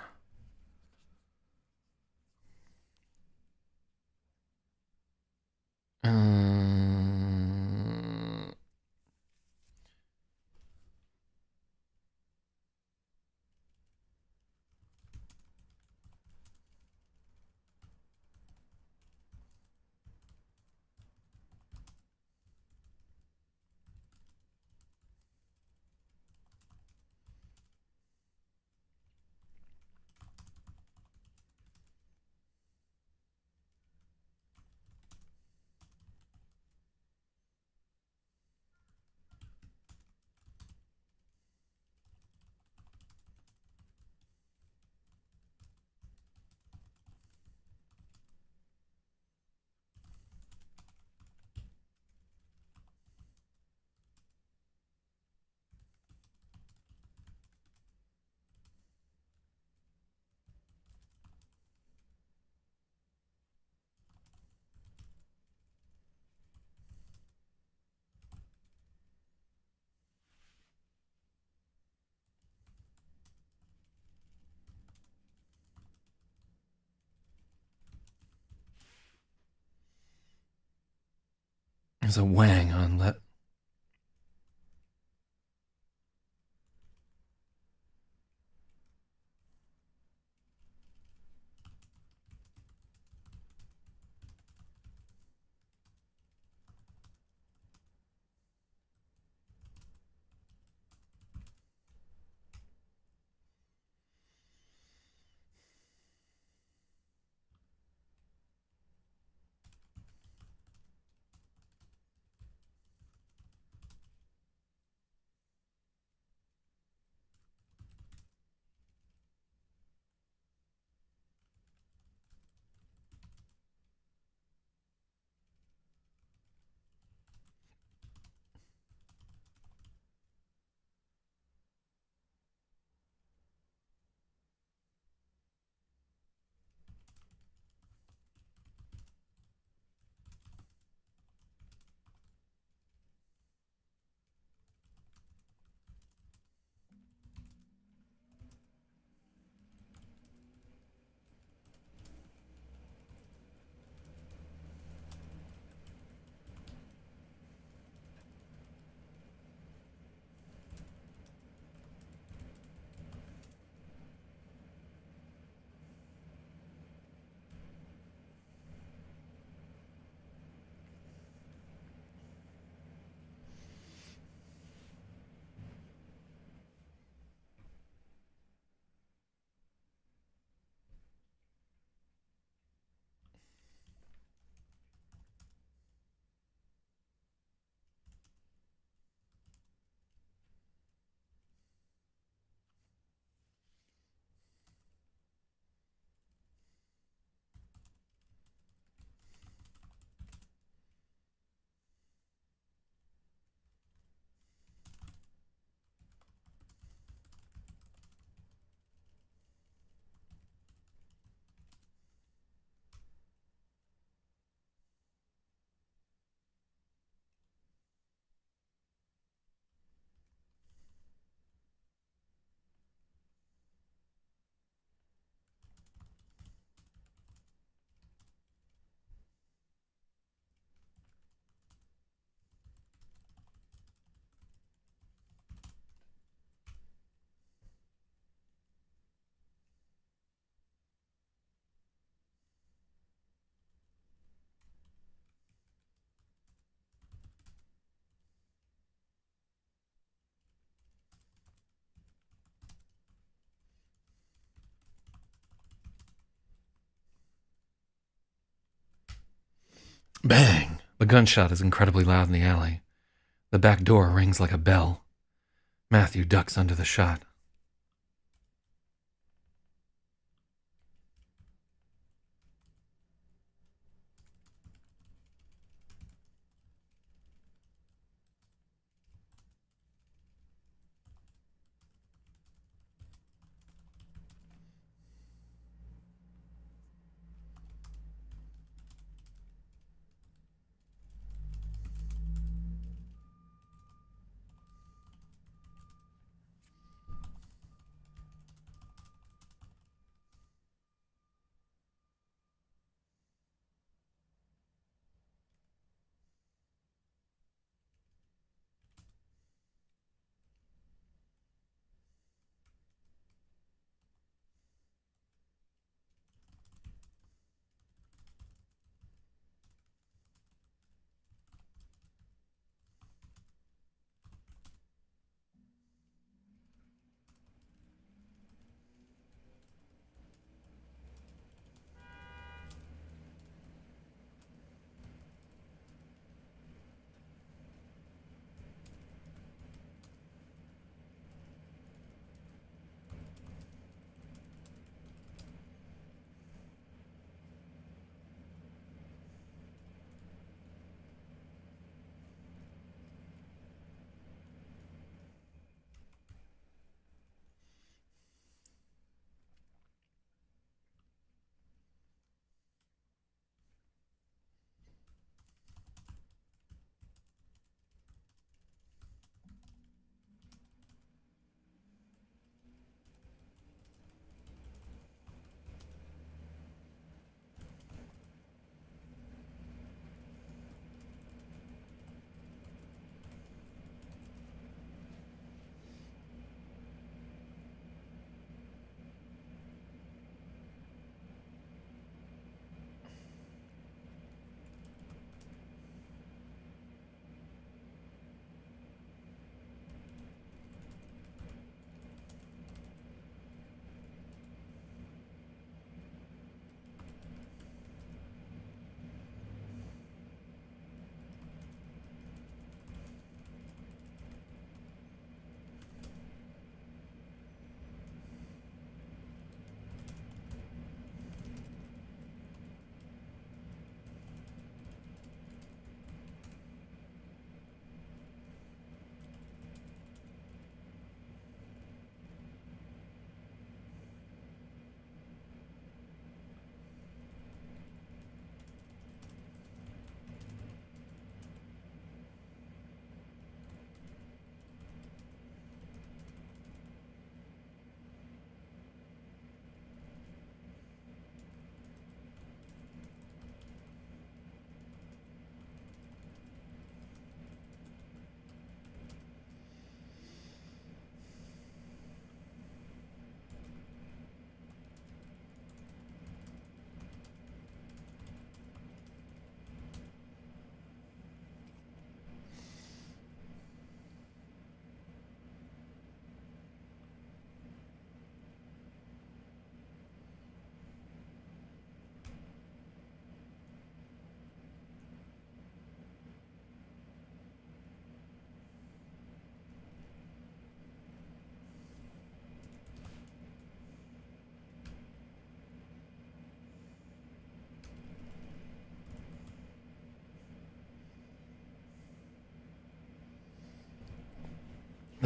There's a wang on let. Bang! The gunshot is incredibly loud in the alley. The back door rings like a bell. Matthew ducks under the shot.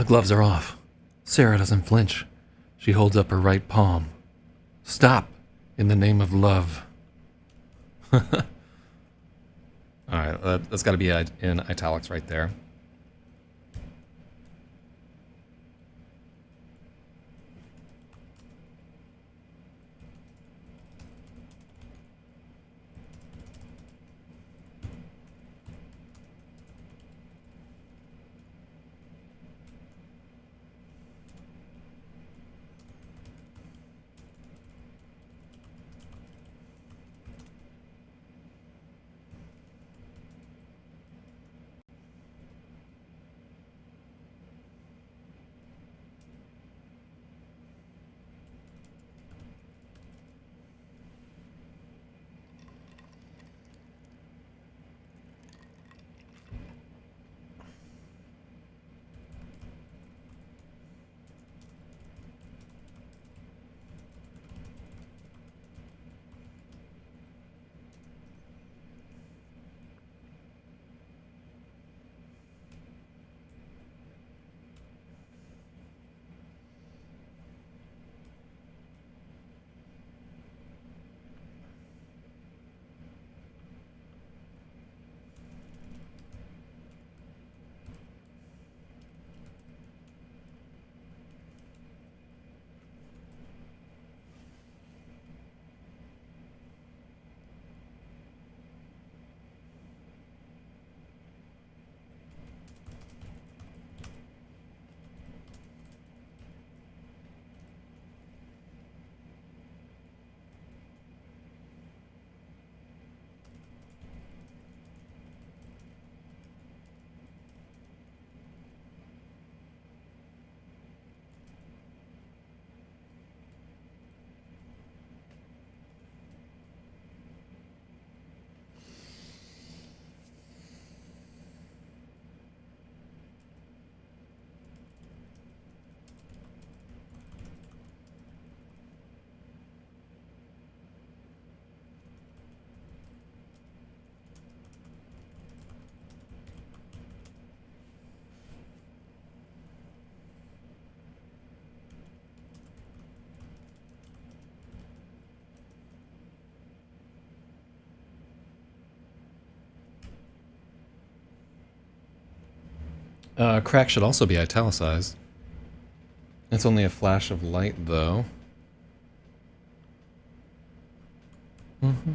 The gloves are off. Sarah doesn't flinch. She holds up her right palm. Stop, in the name of love. Alright, that's got to be in italics right there. Crack should also be italicized. It's only a flash of light, though. Mm-hmm.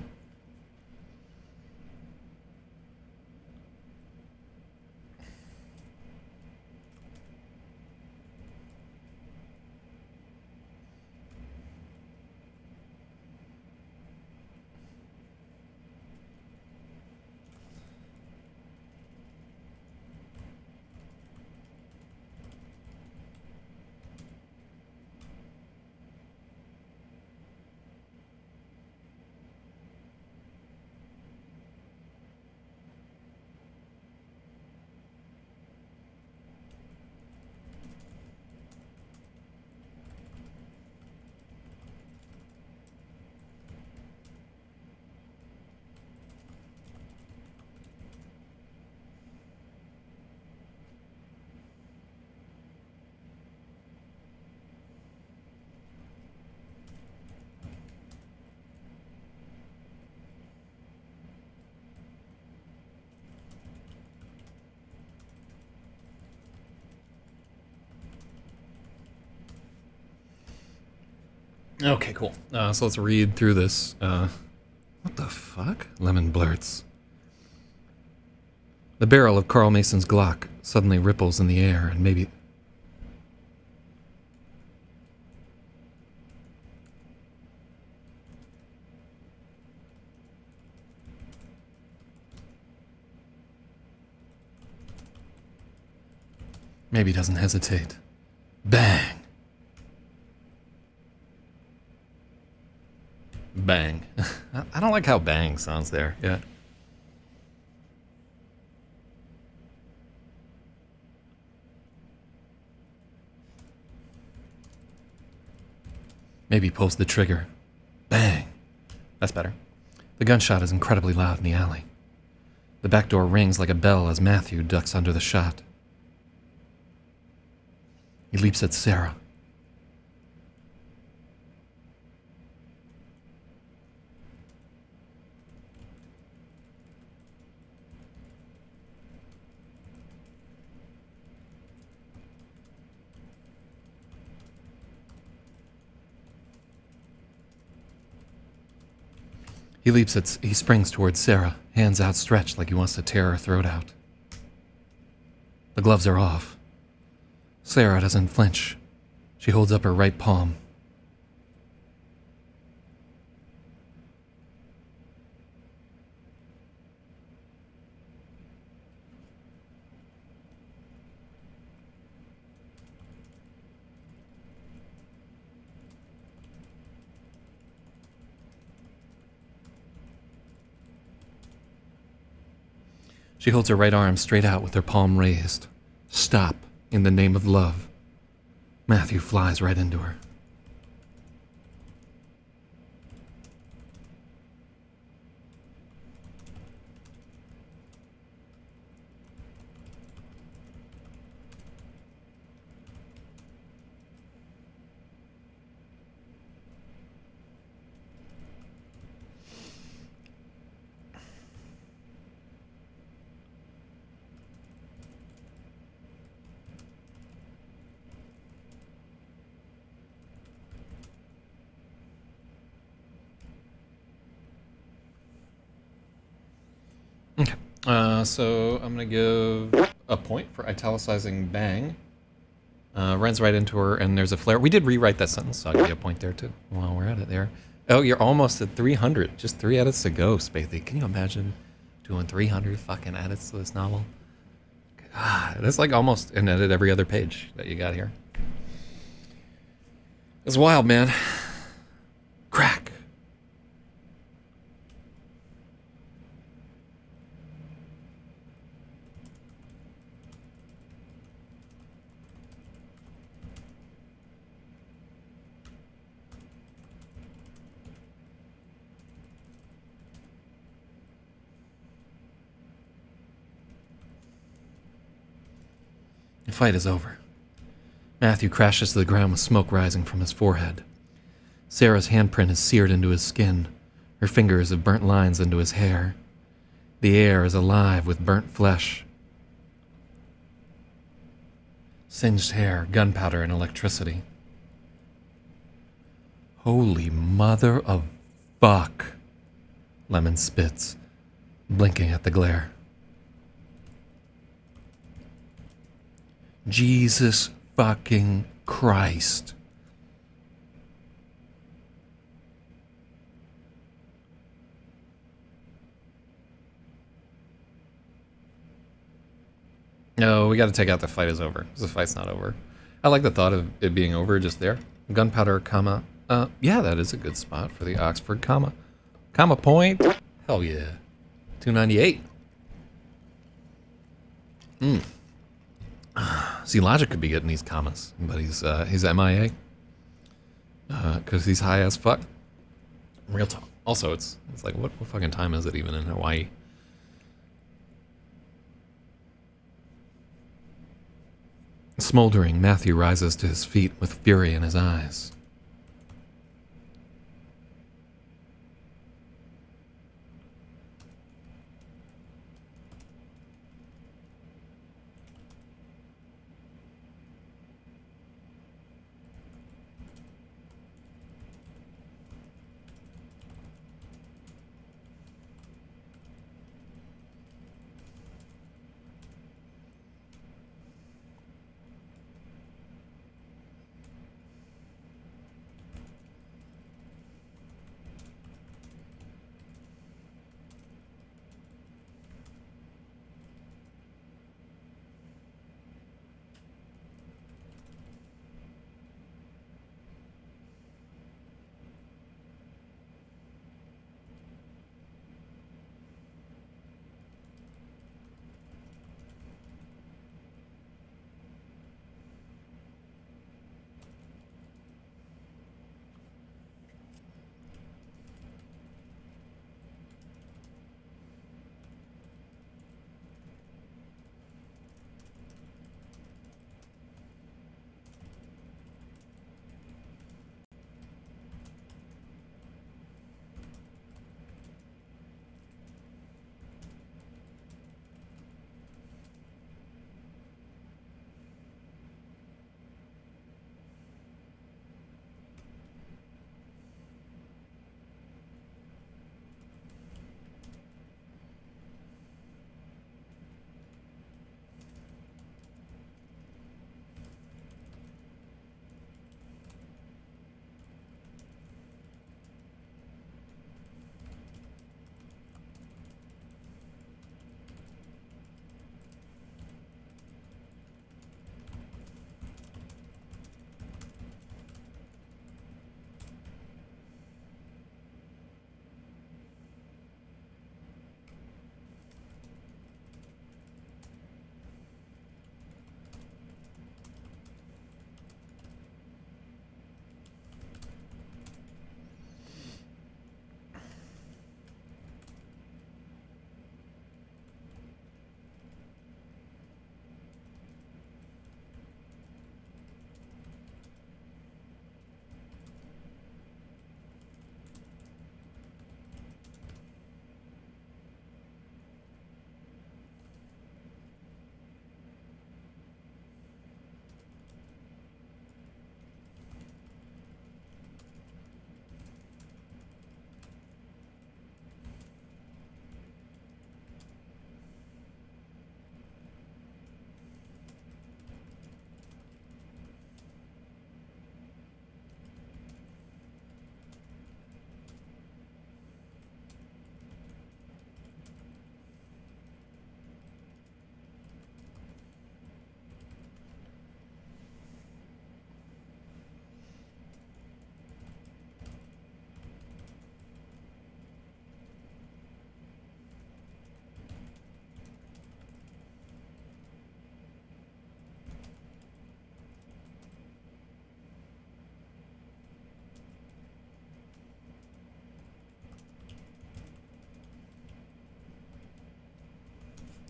Okay, cool. So let's read through this. What the fuck? Lemon blurts. The barrel of Carl Mason's Glock suddenly ripples in the air, and maybe... Maybe doesn't hesitate. Bang! Bang. I don't like how bang sounds there. Yeah. Maybe pulls the trigger. Bang. That's better. The gunshot is incredibly loud in the alley. The back door rings like a bell as Matthew ducks under the shot. He leaps at Sarah. He springs towards Sarah, hands outstretched like he wants to tear her throat out. The gloves are off. Sarah doesn't flinch. She holds up her right palm. She holds her right arm straight out with her palm raised. Stop, in the name of love. Matthew flies right into her. Okay. So I'm going to give a point for italicizing bang. Runs right into her, and there's a flare. We did rewrite that sentence, so I'll give you a point there, too, while we're at it there. Oh, you're almost at 300. Just 3 edits to go, Spathy. Can you imagine doing 300 fucking edits to this novel? God, that's like almost an edit every other page that you got here. It's wild, man. Crack. The fight is over. Matthew crashes to the ground with smoke rising from his forehead. Sarah's handprint is seared into his skin. Her fingers have burnt lines into his hair. The air is alive with burnt flesh. Singed hair, gunpowder, and electricity. Holy mother of fuck. Lemon spits, blinking at the glare. Jesus fucking Christ. No, we gotta take out the fight is over, because the fight's not over. I like the thought of it being over just there. Gunpowder, comma. Yeah, that is a good spot for the Oxford comma. Comma point. Hell yeah. 298. See, Logic could be getting these commas, but he's MIA. Because he's high as fuck. Real talk. Also, it's like, what fucking time is it even in Hawaii? Smoldering, Matthew rises to his feet with fury in his eyes.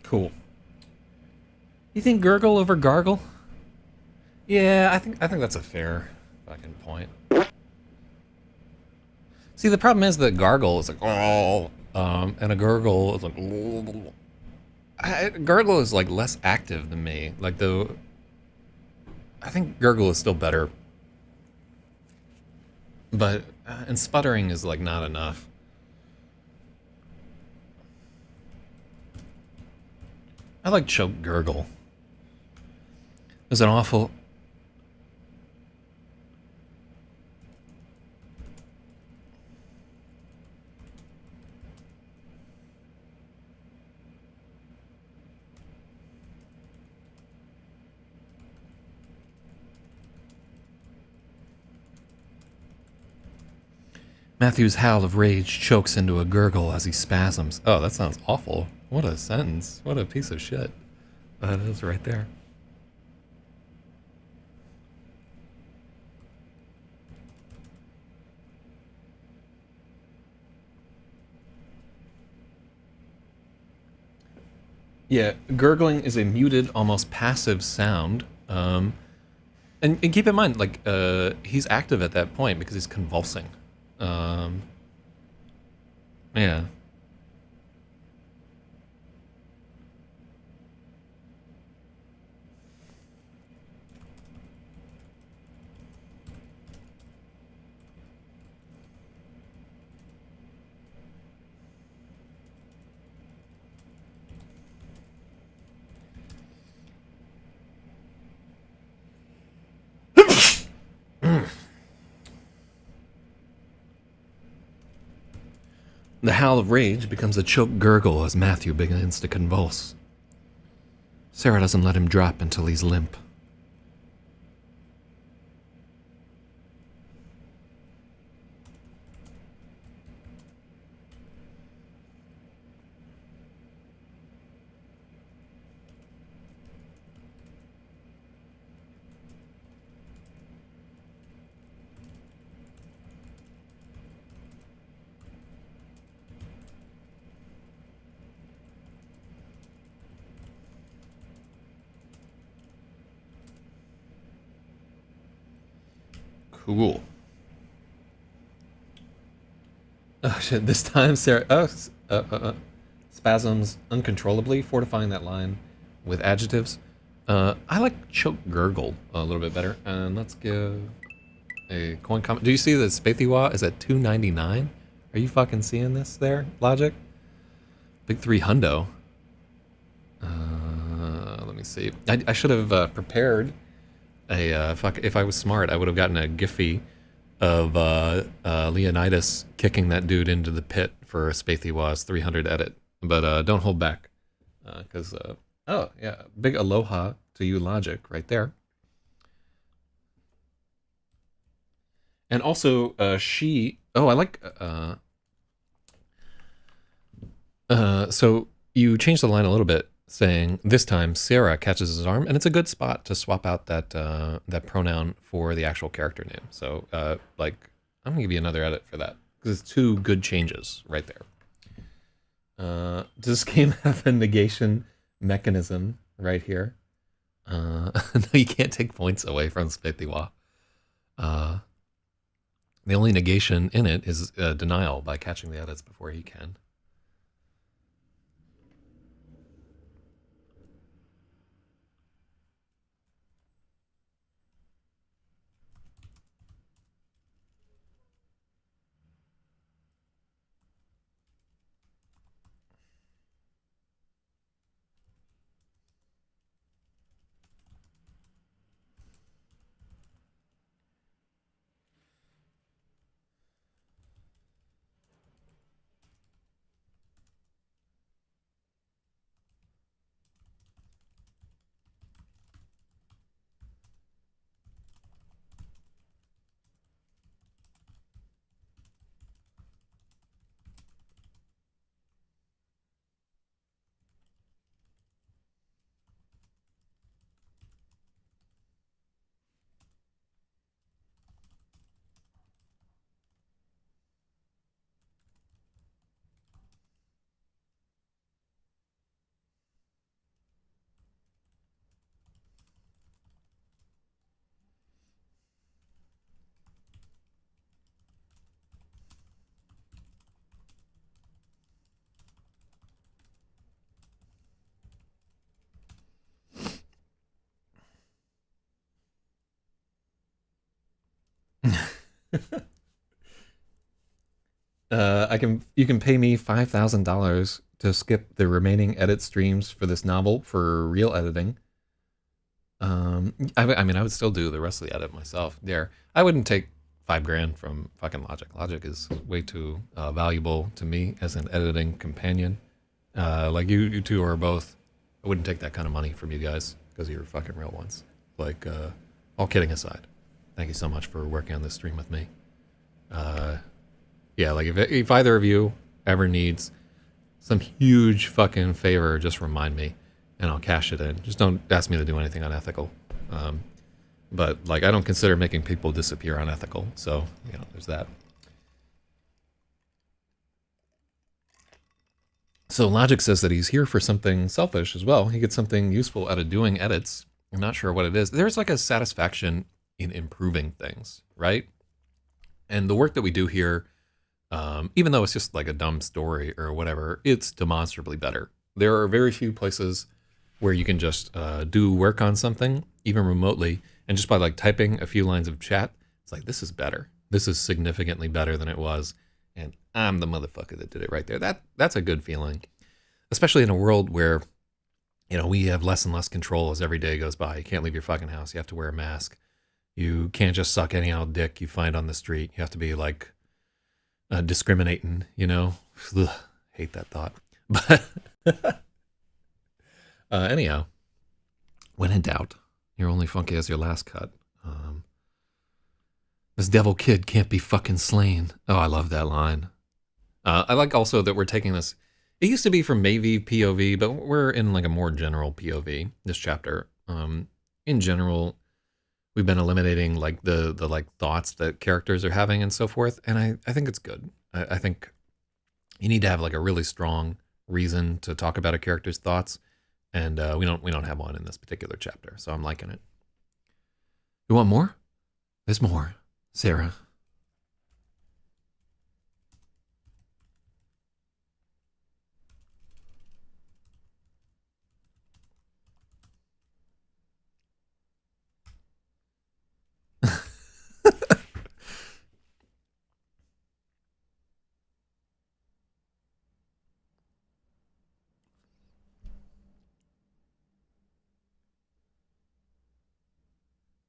Cool. You think gurgle over gargle? Yeah, I think that's a fair fucking point. See, the problem is that gargle is like oh, and a gurgle is like. Gurgle is like less active than me. Like I think gurgle is still better, but and sputtering is like not enough. I like choke gurgle. There's an awful. Matthew's howl of rage chokes into a gurgle as he spasms. Oh, that sounds awful. What a sentence. What a piece of shit. That is right there. Yeah, gurgling is a muted, almost passive sound. And keep in mind, like, he's active at that point because he's convulsing. Um, yeah. The howl of rage becomes a choked gurgle as Matthew begins to convulse. Sarah doesn't let him drop until he's limp. Cool. Oh shit, this time Sarah... spasms uncontrollably, fortifying that line with adjectives. I like choke gurgle a little bit better. And let's give a coin comment. Do you see that Spathiwa is at $2.99? Are you fucking seeing this there, Logic? Big 3 hundo. Let me see. I should have prepared a if I was smart, I would have gotten a Giphy of Leonidas kicking that dude into the pit for Spathiwa's 300 edit. But don't hold back, because oh yeah, big aloha to you, Logic, right there. And also she. Oh, I like. So you changed the line a little bit, saying this time Sarah catches his arm, and it's a good spot to swap out that that pronoun for the actual character name. So like I'm gonna give you another edit for that because it's 2 good changes right there. Does this game have a negation mechanism right here? No, you can't take points away from Spathiwa. The only negation in it is denial by catching the edits before he can. You can pay me $5,000 to skip the remaining edit streams for this novel for real editing. I mean, I would still do the rest of the edit myself. There, I wouldn't take $5 grand from fucking Logic. Logic is way too valuable to me as an editing companion. Like you two are both. I wouldn't take that kind of money from you guys because you're fucking real ones. Like, all kidding aside, thank you so much for working on this stream with me. Yeah, like if either of you ever needs some huge fucking favor, just remind me and I'll cash it in. Just don't ask me to do anything unethical. But like, I don't consider making people disappear unethical. So, you know, there's that. So Logic says that he's here for something selfish as well. He gets something useful out of doing edits. I'm not sure what it is. There's like a satisfaction in improving things, right? And the work that we do here, even though it's just like a dumb story or whatever, it's demonstrably better. There are very few places where you can just do work on something, even remotely, and just by like typing a few lines of chat, it's like, this is better. This is significantly better than it was. And I'm the motherfucker that did it right there. That's a good feeling, especially in a world where, you know, we have less and less control as every day goes by. You can't leave your fucking house. You have to wear a mask. You can't just suck any old dick you find on the street. You have to be like discriminating, you know? Ugh, hate that thought. But anyhow, when in doubt, you're only funky as your last cut. This devil kid can't be fucking slain. Oh, I love that line. I like also that we're taking this. It used to be from Maybe POV, but we're in like a more general POV this chapter. In general, we've been eliminating like the like thoughts that characters are having and so forth, and I think it's good. I think you need to have like a really strong reason to talk about a character's thoughts, and we don't have one in this particular chapter, so I'm liking it. You want more? There's more, Sarah.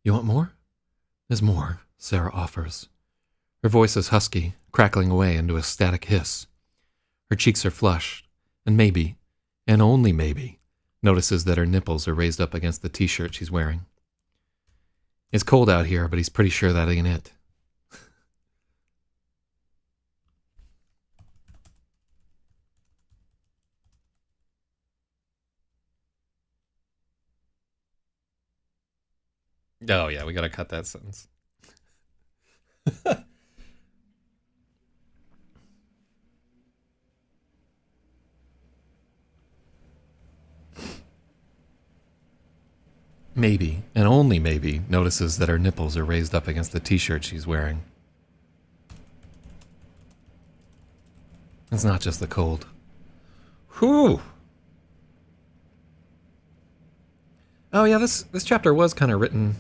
You want more? There's more, Sarah offers. Her voice is husky, crackling away into a static hiss. Her cheeks are flushed, and maybe, and only maybe, notices that her nipples are raised up against the t-shirt she's wearing. It's cold out here, but he's pretty sure that ain't it. Oh yeah, we gotta cut that sentence. Maybe, and only maybe, notices that her nipples are raised up against the t-shirt she's wearing. It's not just the cold. Whew! Oh yeah, this chapter was kind of written,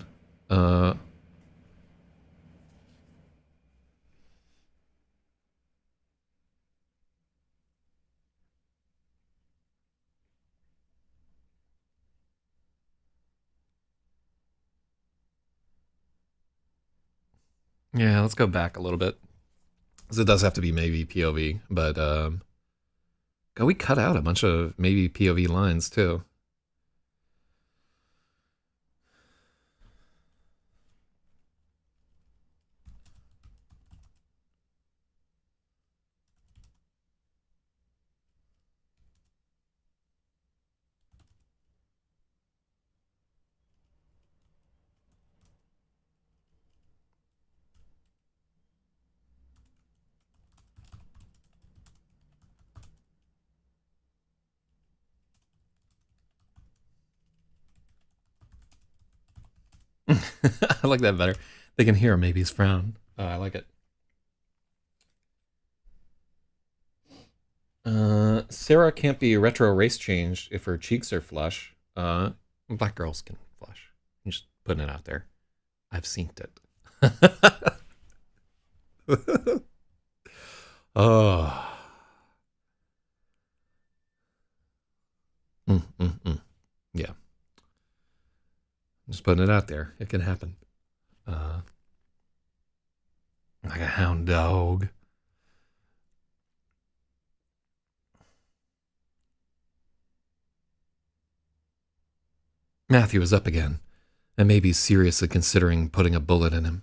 yeah, let's go back a little bit. Because it does have to be maybe POV, but we cut out a bunch of maybe POV lines too. I like that better. They can hear maybe's frown. I like it. Sarah can't be retro race changed if her cheeks are flush. Black girls can flush. I'm just putting it out there. I've seen it. Oh. Yeah. Just putting it out there. It can happen. Uh, like a hound dog. Matthew is up again, and maybe seriously considering putting a bullet in him.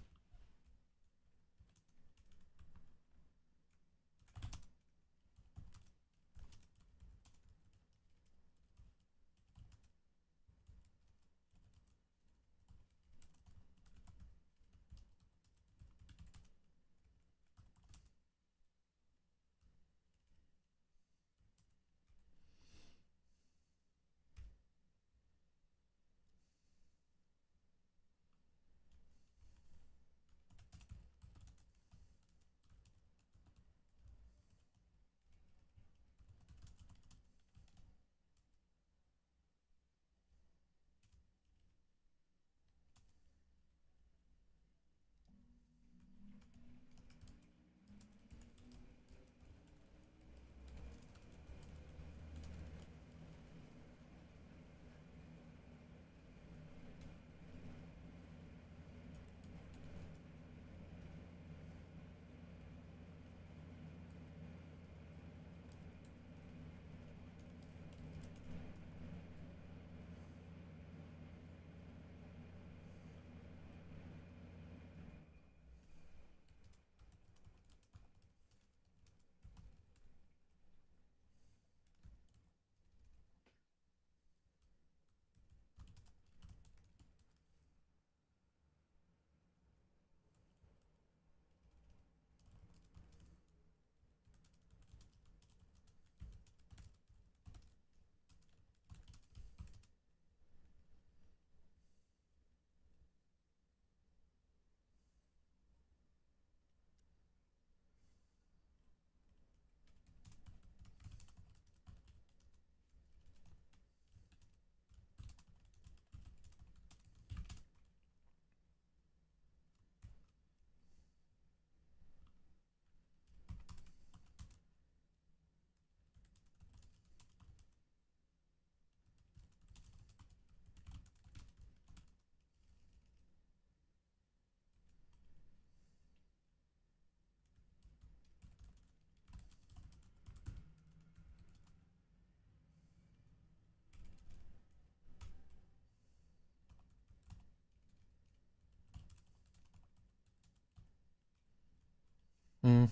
What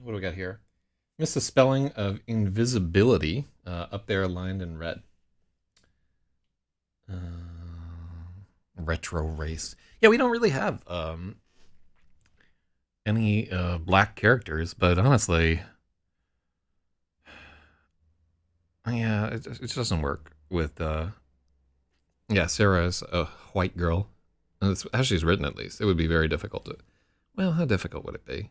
do we got here? Missed the spelling of invisibility up there lined in red. Retro race. Yeah, we don't really have any black characters, but honestly, yeah, it just doesn't work with. Yeah, Sarah is a white girl. And it's, as she's written, at least, it would be very difficult to. Well, how difficult would it be?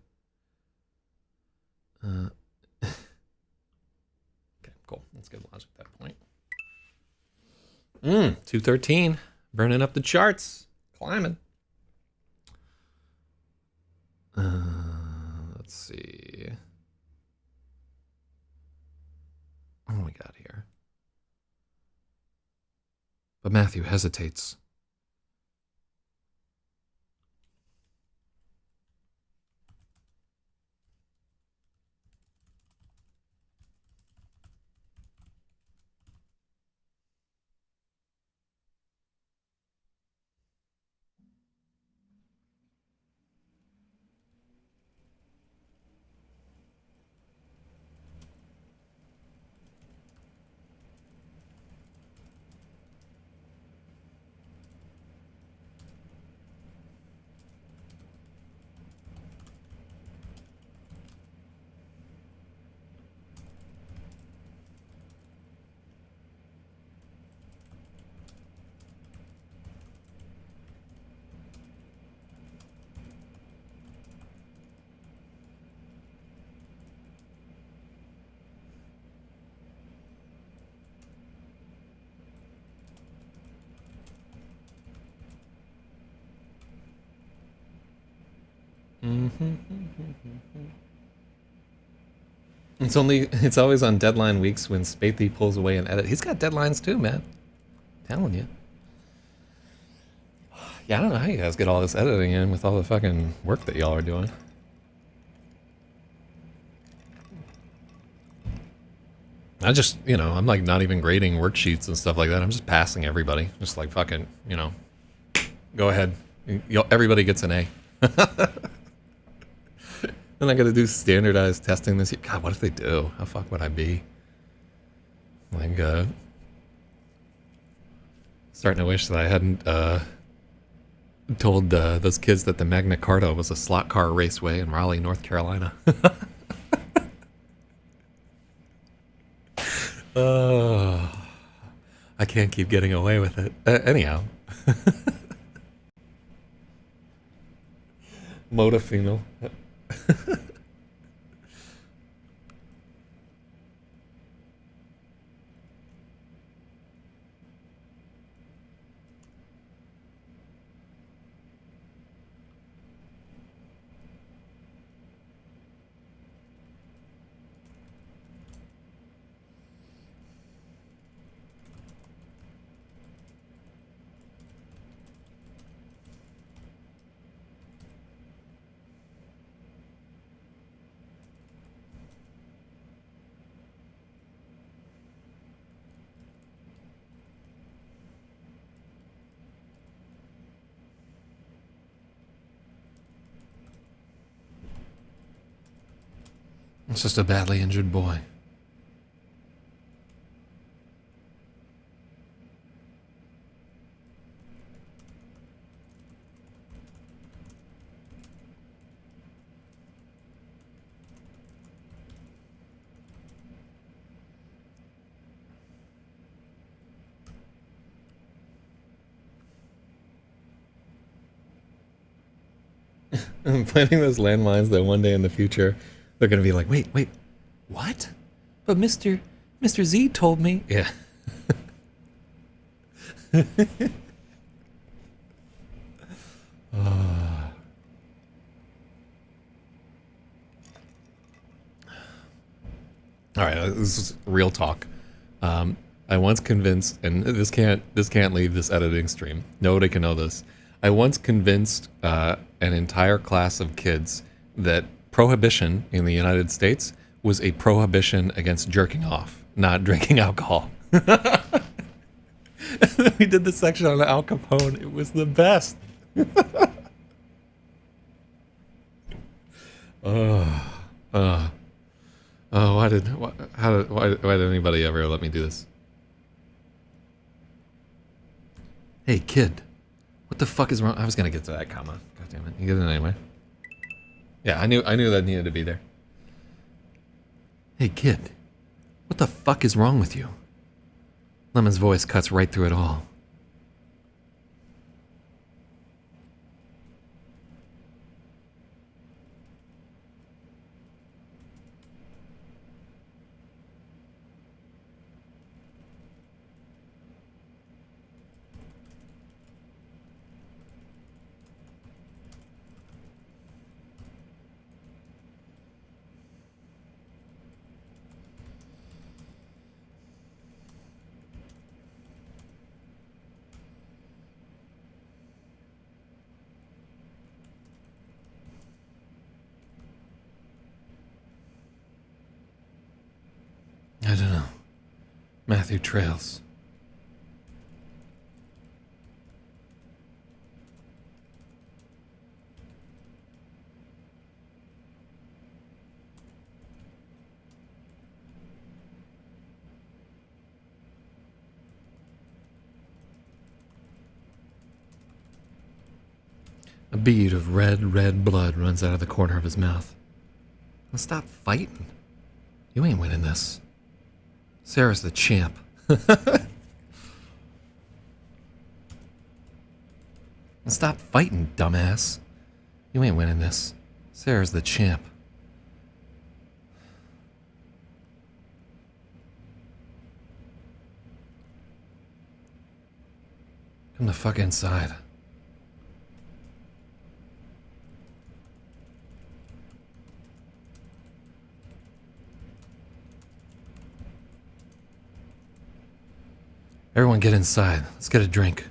Uh, okay, cool. That's good logic at that point. 213. Burning up the charts. Climbing. Let's see. What do we got here? But Matthew hesitates. It's always on deadline weeks when Spathy pulls away and edit. He's got deadlines too, man. Telling you. Yeah, I don't know how you guys get all this editing in with all the fucking work that y'all are doing. I just, I'm like not even grading worksheets and stuff like that. I'm just passing everybody. Just like fucking, go ahead. Everybody gets an A. Then I gotta do standardized testing this year. God, what if they do? How fuck would I be? Like, starting to wish that I hadn't, told those kids that the Magna Carta was a slot car raceway in Raleigh, North Carolina. I can't keep getting away with it. Anyhow. Modafinal. It's just a badly injured boy. I'm planting those landmines that one day in the future, they're going to be like, wait, what? But Mr. Z told me. Yeah. All right, this is real talk. I once convinced, and this can't leave this editing stream. Nobody can know this. I once convinced an entire class of kids that prohibition in the United States was a prohibition against jerking off, not drinking alcohol. We did the section on Al Capone. It was the best. Why did anybody ever let me do this? Hey, kid. What the fuck is wrong? I was gonna get to that comma. God damn it. You get it anyway. Yeah, I knew that needed to be there. Hey, kid. What the fuck is wrong with you? Lemon's voice cuts right through it all. I don't know. Matthew Trails. A bead of red blood runs out of the corner of his mouth. Now stop fighting. You ain't winning this. Sarah's the champ. Stop fighting, dumbass. You ain't winning this. Sarah's the champ. Come the fuck inside. Everyone get inside. Let's get a drink.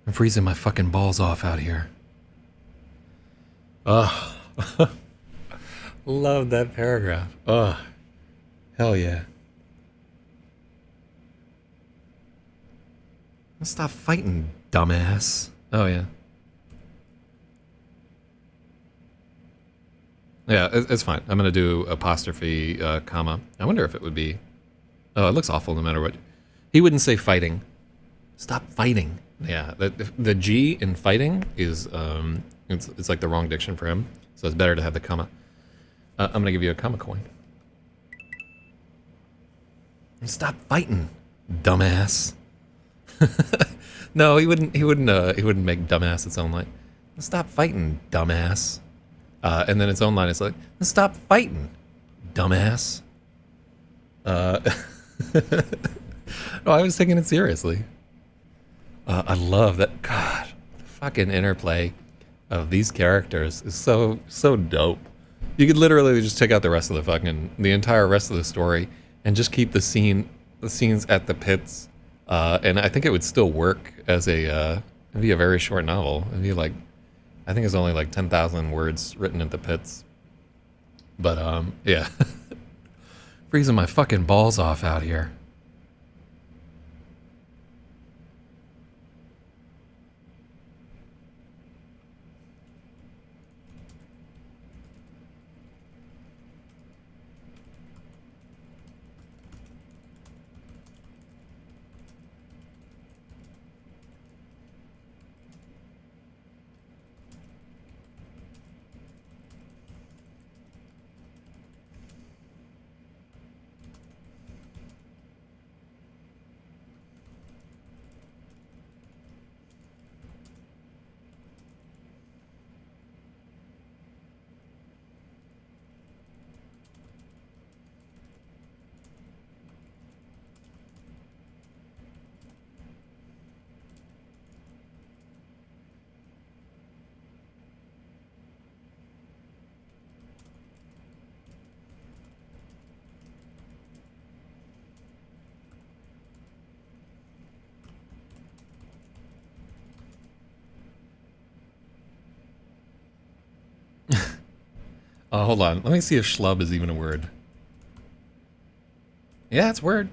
I'm freezing my fucking balls off out here. Ugh. Love that paragraph. Ugh. Hell yeah. Stop fighting, dumbass. Oh, yeah. Yeah, it's fine. I'm going to do apostrophe, comma. I wonder if it would be... Oh, it looks awful no matter what. He wouldn't say fighting. Stop fighting. Yeah, the G in fighting is... it's like the wrong diction for him. So it's better to have the comma. I'm going to give you a comma coin. Stop fighting, dumbass. No, he wouldn't make dumbass its own line. Stop fighting, dumbass. And then its own line is like, stop fighting, dumbass. No, I was taking it seriously. I love that. God, the fucking interplay of these characters is so dope. You could literally just take out the entire rest of the story and just keep the scenes at the pits. And I think it would still work as it'd be a very short novel. It'd be like, I think it's only like 10,000 words written at the pits. But, yeah. Freezing my fucking balls off out here. Hold on. Let me see if schlub is even a word. Yeah, it's a word.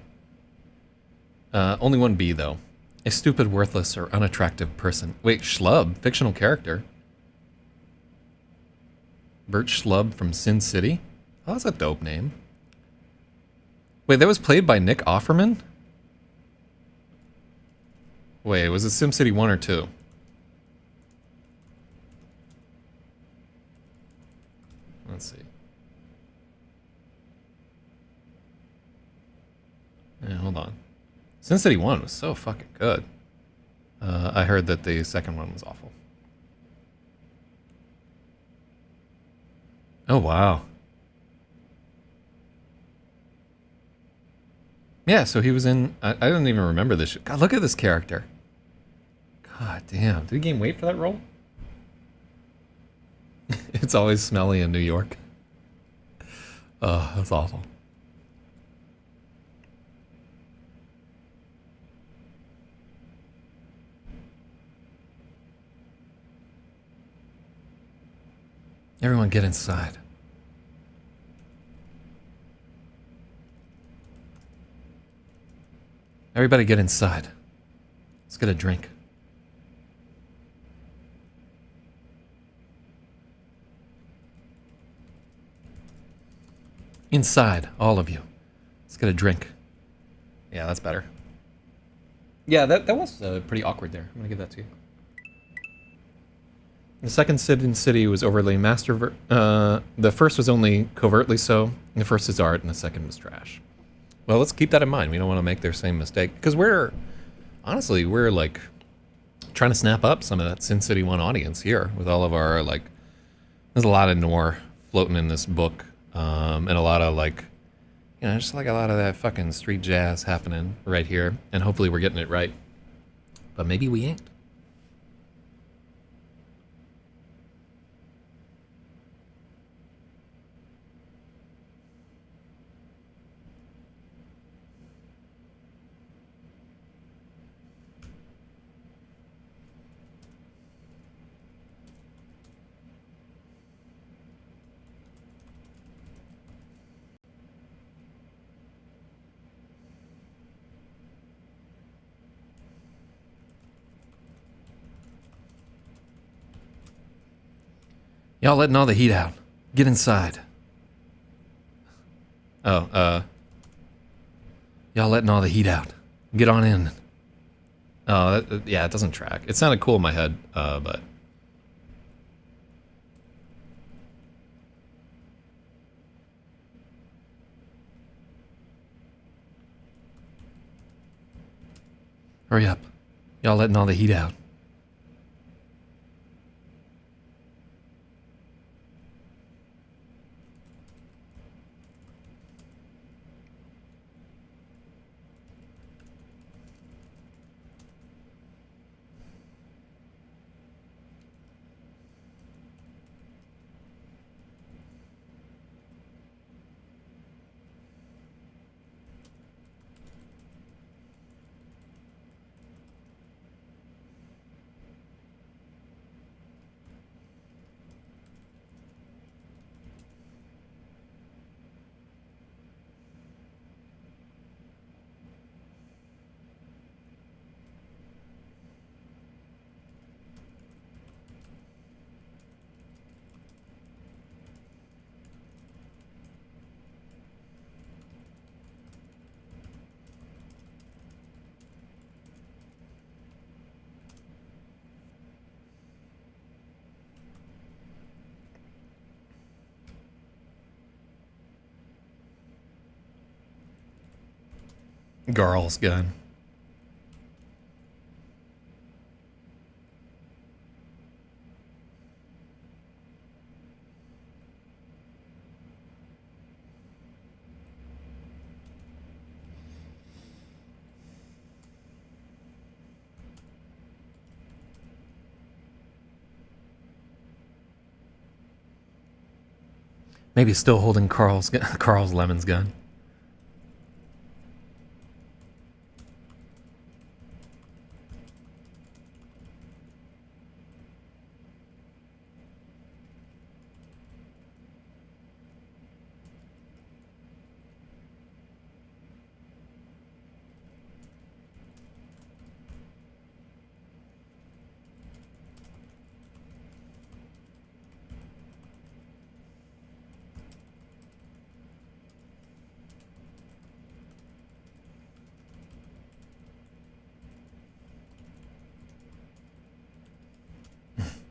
Only one B, though. A stupid, worthless, or unattractive person. Wait, schlub? Fictional character? Bert Schlub from Sin City? Oh, that's a dope name. Wait, that was played by Nick Offerman? Wait, was it SimCity 1 or 2? Let's see. Yeah, hold on. SimCity 1 was so fucking good. I heard that the second one was awful. Oh, wow. Yeah, so he was in... I don't even remember this shit. God, look at this character. God damn. Did he gain weight for that role? It's always smelly in New York. Oh, that's awful. Everyone get inside. Everybody get inside. Let's get a drink. Inside, all of you. Let's get a drink. Yeah, that's better. Yeah, that was pretty awkward there. I'm gonna give that to you. The second Sin City was overly the first was only covertly so. The first is art, and the second was trash. Well, let's keep that in mind. We don't want to make their same mistake. Because honestly, we're like trying to snap up some of that Sin City 1 audience here with all of our, like, there's a lot of noir floating in this book. And a lot of, like, you know, just like a lot of that fucking street jazz happening right here. And hopefully we're getting it right. But maybe we ain't. Y'all letting all the heat out. Get inside. Y'all letting all the heat out. Get on in. Oh, yeah, it doesn't track. It sounded cool in my head, but... Hurry up. Y'all letting all the heat out. Garl's gun. Maybe still holding Carl's Lemon's gun.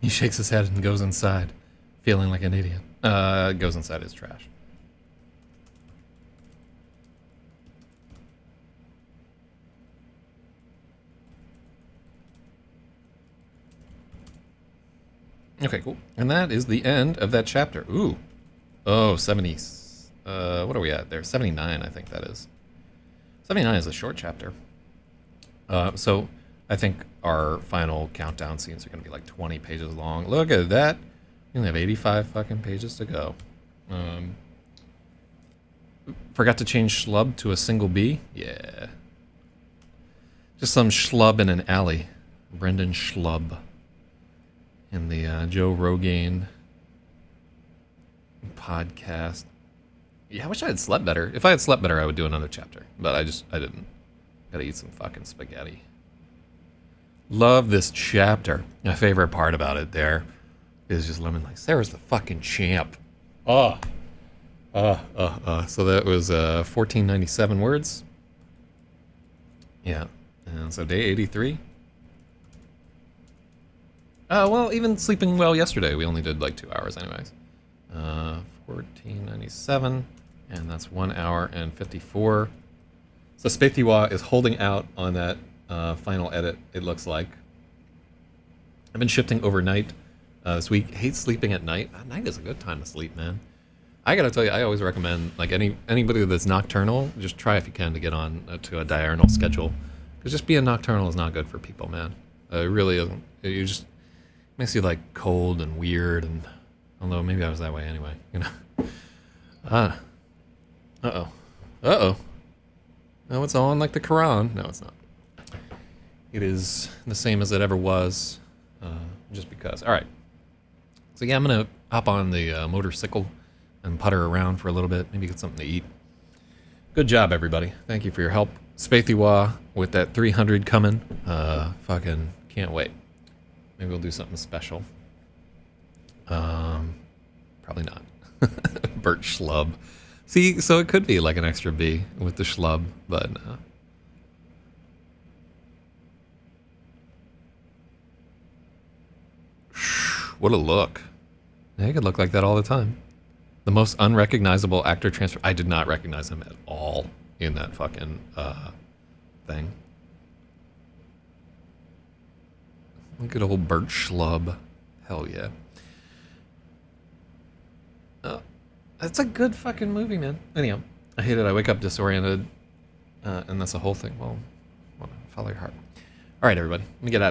He shakes his head and goes inside, feeling like an idiot. Goes inside his trash. Okay, cool. And that is the end of that chapter. Ooh. Oh, 70. What are we at there? 79, I think that is. 79 is a short chapter. So I think our final countdown scenes are going to be like 20 pages long. Look at that. We only have 85 fucking pages to go. Forgot to change schlub to a single B? Yeah. Just some schlub in an alley. Brendan Schlub. In the Joe Rogan podcast. Yeah, I wish I had slept better. If I had slept better, I would do another chapter. But I didn't. Gotta eat some fucking spaghetti. Love this chapter. My favorite part about it there is just Lemon like, Sarah's the fucking champ. So that was 1497 words. Yeah. And so day 83. Well, even sleeping well yesterday, we only did like 2 hours anyways. 1497, and that's 1 hour and 54. So Spathiwa is holding out on that final edit, it looks like. I've been shifting overnight this week. Hate sleeping at night. Night is a good time to sleep, man. I gotta tell you, I always recommend, like anybody that's nocturnal, just try if you can to get on to a diurnal schedule. Because just being nocturnal is not good for people, man. It really isn't. You just makes you like cold and weird, and although maybe I was that way anyway, you know. Uh-oh. No, it's on like the Quran. No, it's not. It is the same as it ever was, just because. All right. So yeah, I'm gonna hop on the motorcycle and putter around for a little bit. Maybe get something to eat. Good job, everybody. Thank you for your help. Spathiwa with that 300 coming. Fucking can't wait. Maybe we'll do something special. Probably not. Bert Schlub. See, so it could be like an extra B with the Schlub, but what a look. He could look like that all the time. The most unrecognizable actor transfer. I did not recognize him at all in that fucking thing. Look at old Bert Schlub. Hell yeah. That's a good fucking movie, man. Anyhow, I hate it. I wake up disoriented, and that's the whole thing. Well, follow your heart. All right, everybody. Let me get out of here.